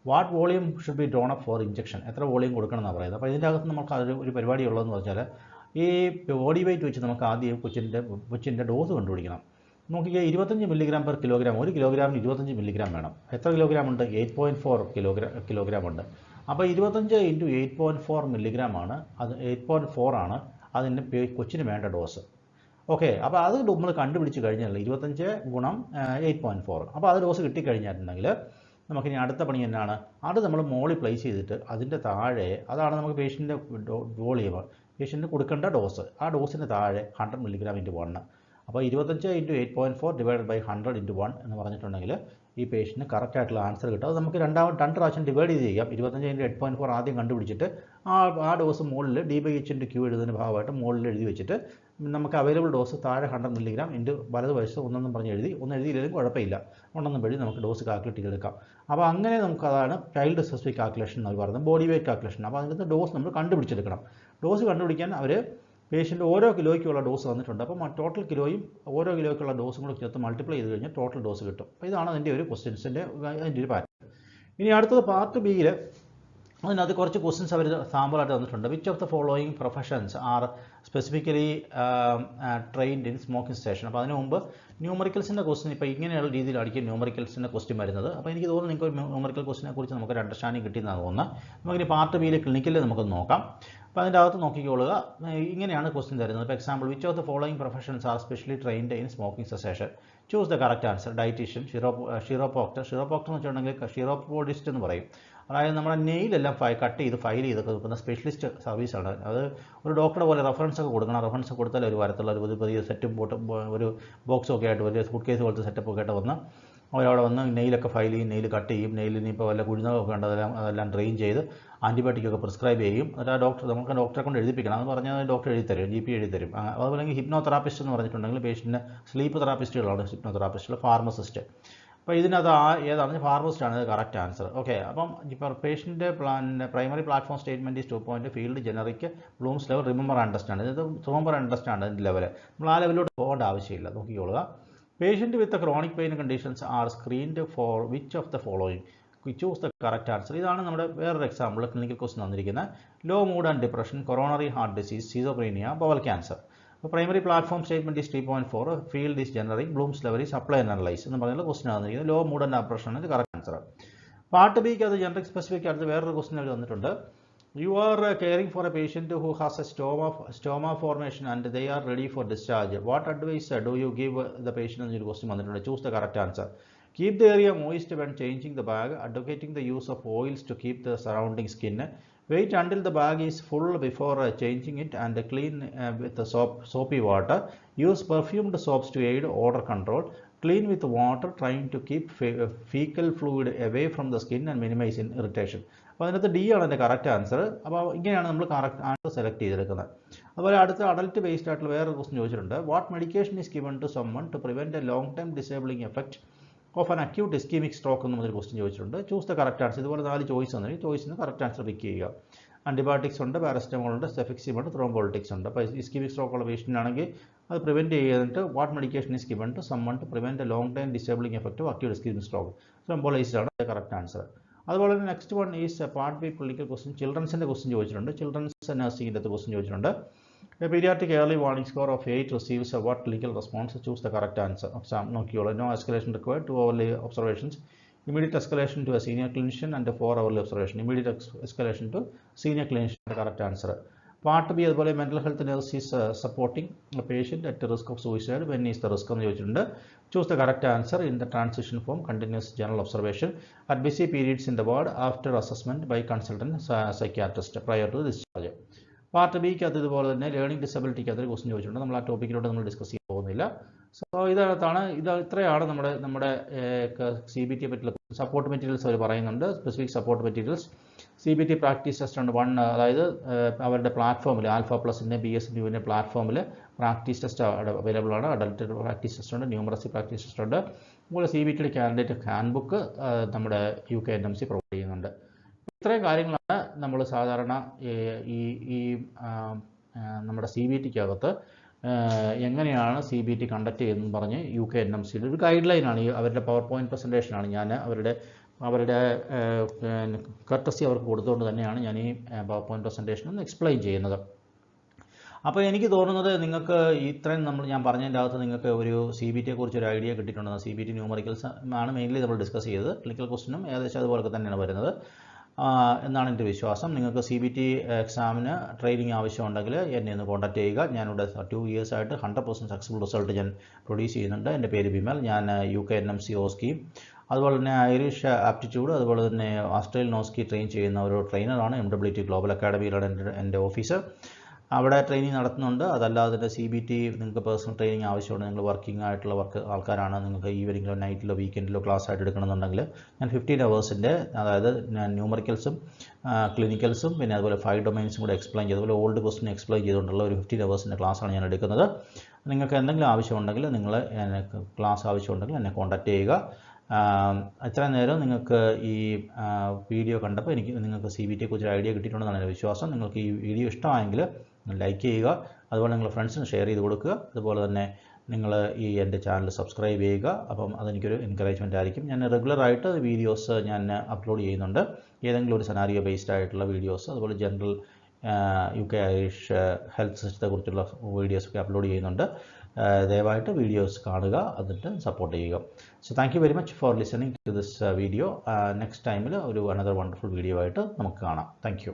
What volume should be drawn up for injection? എത്ര വോളിയം കൊടുക്കണം എന്നാണ് പറയുന്നത്. അപ്പോൾ ഇതിൻ്റെ അകത്ത് നമുക്ക് ഒരു പരിപാടി ഉള്ളതെന്ന് വെച്ചാൽ ഈ ബോഡി വെയിറ്റ് വെച്ച് നമുക്ക് ആദ്യം കൊച്ചിൻ്റെ ഡോസ് കണ്ടുപിടിക്കണം. നോക്കിയാൽ 25 mg/kg, 1 കിലോഗ്രാമിന് 25 mg വേണം. എത്ര കിലോഗ്രാം ഉണ്ട്? 8.4 കിലോഗ്രാം ഉണ്ട്. അപ്പോൾ 25 × 8.4 mg ആണ്, അത് 8.4 ആണ് അതിന് കൊച്ചിന് വേണ്ട ഡോസ്. ഓക്കെ, അപ്പോൾ അത് നമ്മൾ കണ്ടുപിടിച്ച് കഴിഞ്ഞാൽ 25 ഗുണം 8.4, അപ്പോൾ അത് ഡോസ് കിട്ടിക്കഴിഞ്ഞിട്ടുണ്ടെങ്കിൽ നമുക്കിനി അടുത്ത പണി എന്നാണ്, അത് നമ്മൾ മോളിൽ പ്ലേസ് ചെയ്തിട്ട് അതിൻ്റെ താഴെ, അതാണ് നമുക്ക് പേഷ്യൻ്റെ വോളിയം, പേഷ്യൻറ്റിന് കൊടുക്കേണ്ട ഡോസ്, ആ ഡോസിന് താഴെ 100 mg × 1. അപ്പോൾ 25 × 8.4 ഡിവൈഡഡ് ബൈ 100 × 1 എന്ന് പറഞ്ഞിട്ടുണ്ടെങ്കിൽ ഈ പേഷ്യൻറ്റിന് കറക്റ്റ് ആയിട്ടുള്ള ആൻസർ കിട്ടും. അത് നമുക്ക് രണ്ട് പ്രാവശ്യം ഡിവൈഡ് ചെയ്ത് ചെയ്യാം. 25 × 8.4 ആദ്യം കണ്ടുപിടിച്ചിട്ട് ആ ഡോസ് മുകളിൽ D/H/Q എഴുതുന്നതിന് ഭാഗമായിട്ട് മുകളിൽ എഴുതി വെച്ചിട്ട് നമുക്ക് അവൈലബിൾ ഡോസ് താഴെ 100 mg ഇൻറ്റു വലതുവശത്ത് ഒന്നെന്നും പറഞ്ഞ് ഒന്ന് എഴുതിയില്ലെങ്കിലും കുഴപ്പമില്ല, ഉണ്ടെന്നും വഴി നമുക്ക് ഡോസ് കാൽക്കുലേറ്റ് ചെയ്തെടുക്കാം. അപ്പോൾ അങ്ങനെ അതാണ് ചൈൽഡ് സ്പെസിഫിക് കാൽക്കുലേഷൻ എന്ന് പറയുന്നത്, ബോഡി വെയ്റ്റ് കാൽക്കുലേഷൻ. അപ്പോൾ അതിനകത്ത് ഡോസ് നമ്മൾ കണ്ടുപിടിച്ചെടുക്കണം. ഡോസ് കണ്ടുപിടിക്കാൻ അവർ പേഷ്യൻ്റ് ഓരോ കിലോയ്ക്കുള്ള ഡോസ് തന്നിട്ടുണ്ട്. അപ്പോൾ ടോട്ടൽ കിലോയും ഓരോ കിലോയ്ക്കുള്ള ഡോസും കൂടെ ചേർത്ത് മൾട്ടിപ്ലൈ ചെയ്ത് കഴിഞ്ഞാൽ ടോട്ടൽ ഡോസ് കിട്ടും. അപ്പോൾ ഇതാണ് അതിൻ്റെ ഒരു ക്വസ്റ്റ്യൻസിൻ്റെ അതിൻ്റെ ഒരു പാറ്റേൺ. ഇനി അടുത്തത് പാർട്ട് ബിയിൽ അതിനകത്ത് കുറച്ച് ക്വസ്റ്റ്യൻസ് അവർ സാമ്പിളായിട്ട് തന്നിട്ടുണ്ട്. Which of the following professions are specifically trained in smoking station. അപ്പോൾ അതിന് മുമ്പ് ന്യൂമറിക്കൽസിൻ്റെ ക്വസ്റ്റ്യൻ ഇപ്പോൾ ഇങ്ങനെയുള്ള രീതിയിലായിരിക്കും ന്യൂമറിക്കൽസിൻ്റെ ക്വസ്റ്റ്യൻ വരുന്നത്. അപ്പോൾ എനിക്ക് തോന്നുന്നു നിങ്ങൾക്ക് ന്യൂമറിക്കൽ ക്വസ്റ്റിനെ കുറിച്ച് നമുക്കൊരു അണ്ടർസ്റ്റാൻഡിങ് കിട്ടിയെന്നാണ് തോന്നുന്നത്. നമുക്കിനി പാർട്ട് ബിയിലെ ക്ലിനിക്കലിൽ നമുക്ക് നോക്കാം. അപ്പോൾ അതിൻ്റെ അകത്ത് നോക്കിക്കൊള്ളുക, ഇങ്ങനെയാണ് ക്വസ്റ്റ്യൻ തരുന്നത്. ഇപ്പോൾ example, which of the following professions are specially trained in smoking cessation. Choose the correct answer. Dietitian, chiropractor എന്ന് വെച്ചിട്ടുണ്ടെങ്കിൽ ഷിറോപോഡിസ്റ്റ് എന്ന് പറയും. അതായത് നമ്മുടെ നെയിലെല്ലാം കട്ട് ചെയ്ത് ഫയൽ ചെയ്തൊക്കെ വെക്കുന്ന സ്പെഷ്യലിസ്റ്റ് സർവീസാണ്. അത് ഒരു ഡോക്ടറെ പോലെ റെഫറൻസ് ഒക്കെ കൊടുക്കണം. റെഫറൻസ് കൊടുത്താൽ ഒരു വാരത്തുള്ള ഒരു പുതിയ സെറ്റും ഒരു ബോക്സും ഒക്കെ ആയിട്ട് വലിയ സൂട്ട് കേസ് പോലത്തെ സെറ്റപ്പ് ഒക്കെ ആയിട്ട് വന്ന് അവരവിടെ വന്ന് നെയിലൊക്കെ ഫയൽ ചെയ്യും, നെയിൽ കട്ട് ചെയ്യും, നെയിലിന് ഇപ്പോൾ വല്ല കുഴിനൊക്കെ ഉണ്ട് അതെല്ലാം ഡ്രെയിൻ ചെയ്ത് ആൻറ്റിബയോട്ടിക്കൊക്കെ പ്രിസ്ക്രൈബ് ചെയ്യും. എന്നിട്ട് ആ നമുക്ക് ഡോക്ടറെ കൊണ്ട് എഴുതിപ്പിക്കണം. അത് പറഞ്ഞാൽ ഡോക്ടർ എഴുതി തരും, GP എഴുതി തരും. അതുപോലെ ഹിപ്നോതെറാപ്പിസ്റ്റ് എന്ന് പറഞ്ഞിട്ടുണ്ടെങ്കിൽ പേഷ്യൻറ്റിന് സ്ലീപ്പ് തെറാപ്പിസ്റ്റുകളാണ് ഹിപ്നോതെറാപ്പിസ്റ്റുകൾ. ഫാർമസിസ്റ്റ്, അപ്പോൾ ഇതിനകത്ത് ഏതാണ് ഫാർമസിസ്റ്റാണ് കറക്റ്റ് ആൻസർ. ഓക്കെ, അപ്പം ഇപ്പോൾ പേഷ്യൻ്റെ primary platform statement is 2 point, field generic, Bloom's level, remember understand. ഇത് റിമെമ്പർ അണ്ടർസ്റ്റാൻഡ് അതിൻ്റെ ലെവൽ, നമ്മൾ ആ ലെവലിലോട്ട് പോകേണ്ട ആവശ്യമില്ല. നോക്കിക്കോളുക. Patient with chronic pain conditions are screened for which of the following. Choose the correct answer. ഇതാണ് നമ്മുടെ വേറൊരു എക്സാമ്പിൾ ക്ലിനിക്കൽ ക്വസ്റ്റ്യൻ തന്നിരിക്കുന്നത്. Low mood and depression, coronary heart disease, schizophrenia, bowel cancer. അപ്പോൾ primary platform statement is 3.4, field is generic, Bloom's level is apply and analyse എന്ന് പറഞ്ഞുള്ള question തന്നിരിക്കുന്നത്. Low mood and depression ആണ് correct answer. Part ബിക്ക് അത് generic specific അടുത്ത് വേറൊരു question അവർ തന്നിട്ടുണ്ട്. You are caring for a patient who has a stoma formation and they are ready for discharge. What advice do you give the patient എന്നൊരു question വന്നിട്ടുണ്ട്. Choose the correct answer. Keep the area moist when changing the bag, advocating the use of oils to keep the surrounding skin. Wait until the bag is full before changing it and clean with the soapy water. Use perfumed soaps to aid odor control. Clean with water, trying to keep fecal fluid away from the skin and minimize irritation. അപ്പോൾ അതിനകത്ത് D ആണ് എൻ്റെ correct answer. അപ്പോൾ ഇങ്ങനെയാണ് നമ്മൾ correct answer select ചെയ്തെടുക്കുന്നത്. അതുപോലെ അടുത്ത അഡൽട്ട് ബേസ്ഡ് ആയിട്ടുള്ള വേറൊരു ക്വസ്റ്റ്യൻ ചോദിച്ചിട്ടുണ്ട്. What medication is given to someone to prevent a long time disabling effect of an acute ischaemic stroke എന്നൊരു ക്വസ്റ്റ്യൻ ചോദിച്ചിട്ടുണ്ട്. Choose the correct answer. ഇതുപോലെ 4 ചോയ്സ് തന്നിട്ട് ചോയ്സിന് കറക്റ്റ് ആൻസർ പിക്ക് ചെയ്യുക. ആൻറ്റിബയോട്ടിക്സ് ഉണ്ട്, പാരസ്റ്റമോൾ ഉണ്ട്, സെഫിക്സിം ഉണ്ട്, ത്രോംബോളിറ്റിക്സ് ഉണ്ട്. അപ്പോൾ ഇസ്കീമിക് സ്ട്രോക്ക് ഉള്ള പേഷ്യൻ്റ് ആണെങ്കിൽ അത് പ്രിവെൻറ്റ് ചെയ്തിട്ട് what medication is given to someone to prevent a long time disabling effect of acute ischaemic stroke. Thrombolysed ആണ് കറക്റ്റ് ആൻസർ. അതുപോലെ തന്നെ next one is part B clinical question. ചിൽഡ്രൻസിൻ്റെ question ചോദിച്ചിട്ടുണ്ട്. Children's നഴ്സിംഗിൻ്റെ question ചോദിച്ചിട്ടുണ്ട്. A pediatric early warning score of 8 receives a what clinical response? Choose the correct answer. നോക്കിയോളൂ. No escalation required, 2 hourly observations. Immediate escalation to a senior clinician and a 4 hourly observation. Immediate escalation to senior clinician. The correct answer. Part B അതുപോലെ mental health nurse is supporting a patient at the risk of suicide. When is the risk എന്ന് ചോദിച്ചിട്ടുണ്ട്. Choose the correct answer in the transition form. Continuous general observation at busy periods in the ward after assessment by consultant psychiatrist prior to discharge. Part ബിക്ക് അത് ഇതുപോലെ തന്നെ learning ഡിസബിലിറ്റിക്ക് അതൊരു question ചോദിച്ചിട്ടുണ്ട്. നമ്മൾ ആ ടോപ്പിക്കിലോട്ട് നമ്മൾ ഡിസ്കസ് ചെയ്യാൻ പോകുന്നില്ല. സോ ഇത്രയാണ് നമ്മുടെ CBT പറ്റിയുള്ള സപ്പോർട്ട് മെറ്റീരിയൽസ് അവർ പറയുന്നുണ്ട്. Specific support materials CBT practice test ഉണ്ട് 1, അതായത് അവരുടെ പ്ലാറ്റ്ഫോമിൽ ആൽഫ+ൻ്റെ BSNUവിൻ്റെ പ്ലാറ്റ്ഫോമിൽ പ്രാക്ടീസ് ടെസ്റ്റ് അവൈലബിൾ ആണ്. അഡൽട്ട് പ്രാക്ടീസ് ടെസ്റ്റ് ഉണ്ട്, ന്യൂമറസി പ്രാക്ടീസ് ടെസ്റ്റ് ഉണ്ട്. അതുപോലെ CBTയുടെ കാൻഡിഡേറ്റ് ഹാൻഡ് ബുക്ക് നമ്മുടെ UKNMC പ്രൊവൈഡ് ചെയ്യുന്നുണ്ട്. ഇത്രയും കാര്യങ്ങളാണ് നമ്മൾ സാധാരണ ഈ നമ്മുടെ CBTക്കകത്ത് എങ്ങനെയാണ് CBT കണ്ടക്ട് ചെയ്യുന്നതെന്ന് പറഞ്ഞ് UKNMCയുടെ ഒരു ഗൈഡ് ലൈനാണ്. അവരുടെ പവർ പോയിൻറ്റ് പ്രസൻറ്റേഷനാണ് ഞാൻ അവരുടെ കർട്ടസി അവർക്ക് കൊടുത്തുകൊണ്ട് തന്നെയാണ് ഞാൻ ഈ പവർ പോയിൻറ്റ് പ്രസൻറ്റേഷൻ ഒന്ന് എക്സ്പ്ലെയിൻ ചെയ്യുന്നത്. അപ്പോൾ എനിക്ക് തോന്നുന്നത് നിങ്ങൾക്ക് ഇത്രയും ഞാൻ പറഞ്ഞതിൻ്റെ അകത്ത് നിങ്ങൾക്ക് ഒരു CBTയെക്കുറിച്ച് ഒരു ഐഡിയ കിട്ടിയിട്ടുണ്ടെന്ന്. CBT ന്യൂമറിക്കൽസ് ആണ് മെയിൻലി നമ്മൾ ഡിസ്കസ് ചെയ്തത്. ക്ലിനിക്കൽ ക്വസ്റ്റ്യനും ഏകദേശം അതുപോലൊക്കെ തന്നെയാണ് വരുന്നത്. എന്നാണ് എൻ്റെ വിശ്വാസം. നിങ്ങൾക്ക് CBT എക്സാമിന് ട്രെയിനിങ് ആവശ്യമുണ്ടെങ്കിൽ എന്നെ ഒന്ന് കോൺടാക്ട് ചെയ്യുക. ഞാനിവിടെ 2 years ആയിട്ട് 100% സക്സസ്ഫുൾ റിസൾട്ട് ഞാൻ പ്രൊഡ്യൂസ് ചെയ്യുന്നുണ്ട്. എൻ്റെ പേര് ബിമൽ. ഞാൻ UK NMC OSCE, അതുപോലെ തന്നെ ഐറിഷ് ആപ്റ്റിറ്റ്യൂഡ്, അതുപോലെ തന്നെ ഓസ്ട്രേലിയൻ OSCE ട്രെയിൻ ചെയ്യുന്ന ഒരു ട്രെയിനറാണ്. MWT ഗ്ലോബൽ അക്കാഡമിയിലാണ് എൻ്റെ ഓഫീസ്. അവിടെ ട്രെയിനിങ് നടത്തുന്നുണ്ട്. അതല്ലാതെ തന്നെ CBT നിങ്ങൾക്ക് പേഴ്സണൽ ട്രെയിനിങ് ആവശ്യമുണ്ട്, നിങ്ങൾ വർക്കിംഗ് ആയിട്ടുള്ള ആൾക്കാരാണ്, നിങ്ങൾക്ക് ഈവനിങ്ങിലോ നൈറ്റിലോ വീക്കെൻഡിലോ ക്ലാസ് ആയിട്ട് എടുക്കണമെന്നുണ്ടെങ്കിൽ ഞാൻ 15 hours-ൻ്റെ, അതായത് ന്യൂമറിക്കൽസും ക്ലിനിക്കൽസും പിന്നെ അതുപോലെ 5 domains കൂടെ എക്സ്പ്ലെയിൻ ചെയ്ത്, അതുപോലെ ഓൾഡ് ക്വസ്റ്റ്യൻ എക്സ്പ്ലെയിൻ ചെയ്തുകൊണ്ടുള്ള ഒരു 15 hours-ൻ്റെ ക്ലാസ്സാണ് ഞാൻ എടുക്കുന്നത്. നിങ്ങൾക്ക് എന്തെങ്കിലും ആവശ്യമുണ്ടെങ്കിൽ ക്ലാസ് ആവശ്യമുണ്ടെങ്കിൽ എന്നെ കോൺടാക്ട് ചെയ്യുക. ഇത്രയും നേരം നിങ്ങൾക്ക് ഈ വീഡിയോ കണ്ടപ്പോൾ നിങ്ങൾക്ക് CBT-യെക്കുറിച്ച് ഐഡിയ കിട്ടിയിട്ടുണ്ടെന്നാണ് എൻ്റെ വിശ്വാസം. നിങ്ങൾക്ക് ഈ വീഡിയോ ഇഷ്ടമായെങ്കിൽ ലൈക്ക് ചെയ്യുക, അതുപോലെ നിങ്ങൾ ഫ്രണ്ട്സിന് ഷെയർ ചെയ്ത് കൊടുക്കുക. അതുപോലെ തന്നെ നിങ്ങൾ എൻ്റെ ചാനൽ സബ്സ്ക്രൈബ് ചെയ്യുക. അപ്പം അതെനിക്കൊരു എൻകറേജ്മെൻ്റ് ആയിരിക്കും. ഞാൻ റെഗുലറായിട്ട് വീഡിയോസ് ഞാൻ അപ്ലോഡ് ചെയ്യുന്നുണ്ട്. ഏതെങ്കിലും ഒരു സെനാരിയോ ബേസ്ഡ് ആയിട്ടുള്ള വീഡിയോസ്, അതുപോലെ ജനറൽ UK ഐറിഷ് ഹെൽത്ത് സിസ്റ്റത്തെക്കുറിച്ചുള്ള വീഡിയോസൊക്കെ അപ്ലോഡ് ചെയ്യുന്നുണ്ട്. ദയവായിട്ട് വീഡിയോസ് കാണുക, എന്നിട്ട് സപ്പോർട്ട് ചെയ്യുക. So thank you very much for listening to this video. Next ടൈമിൽ ഒരു അനദർ വണ്ടർഫുൾ വീഡിയോ ആയിട്ട് നമുക്ക് കാണാം. Thank U.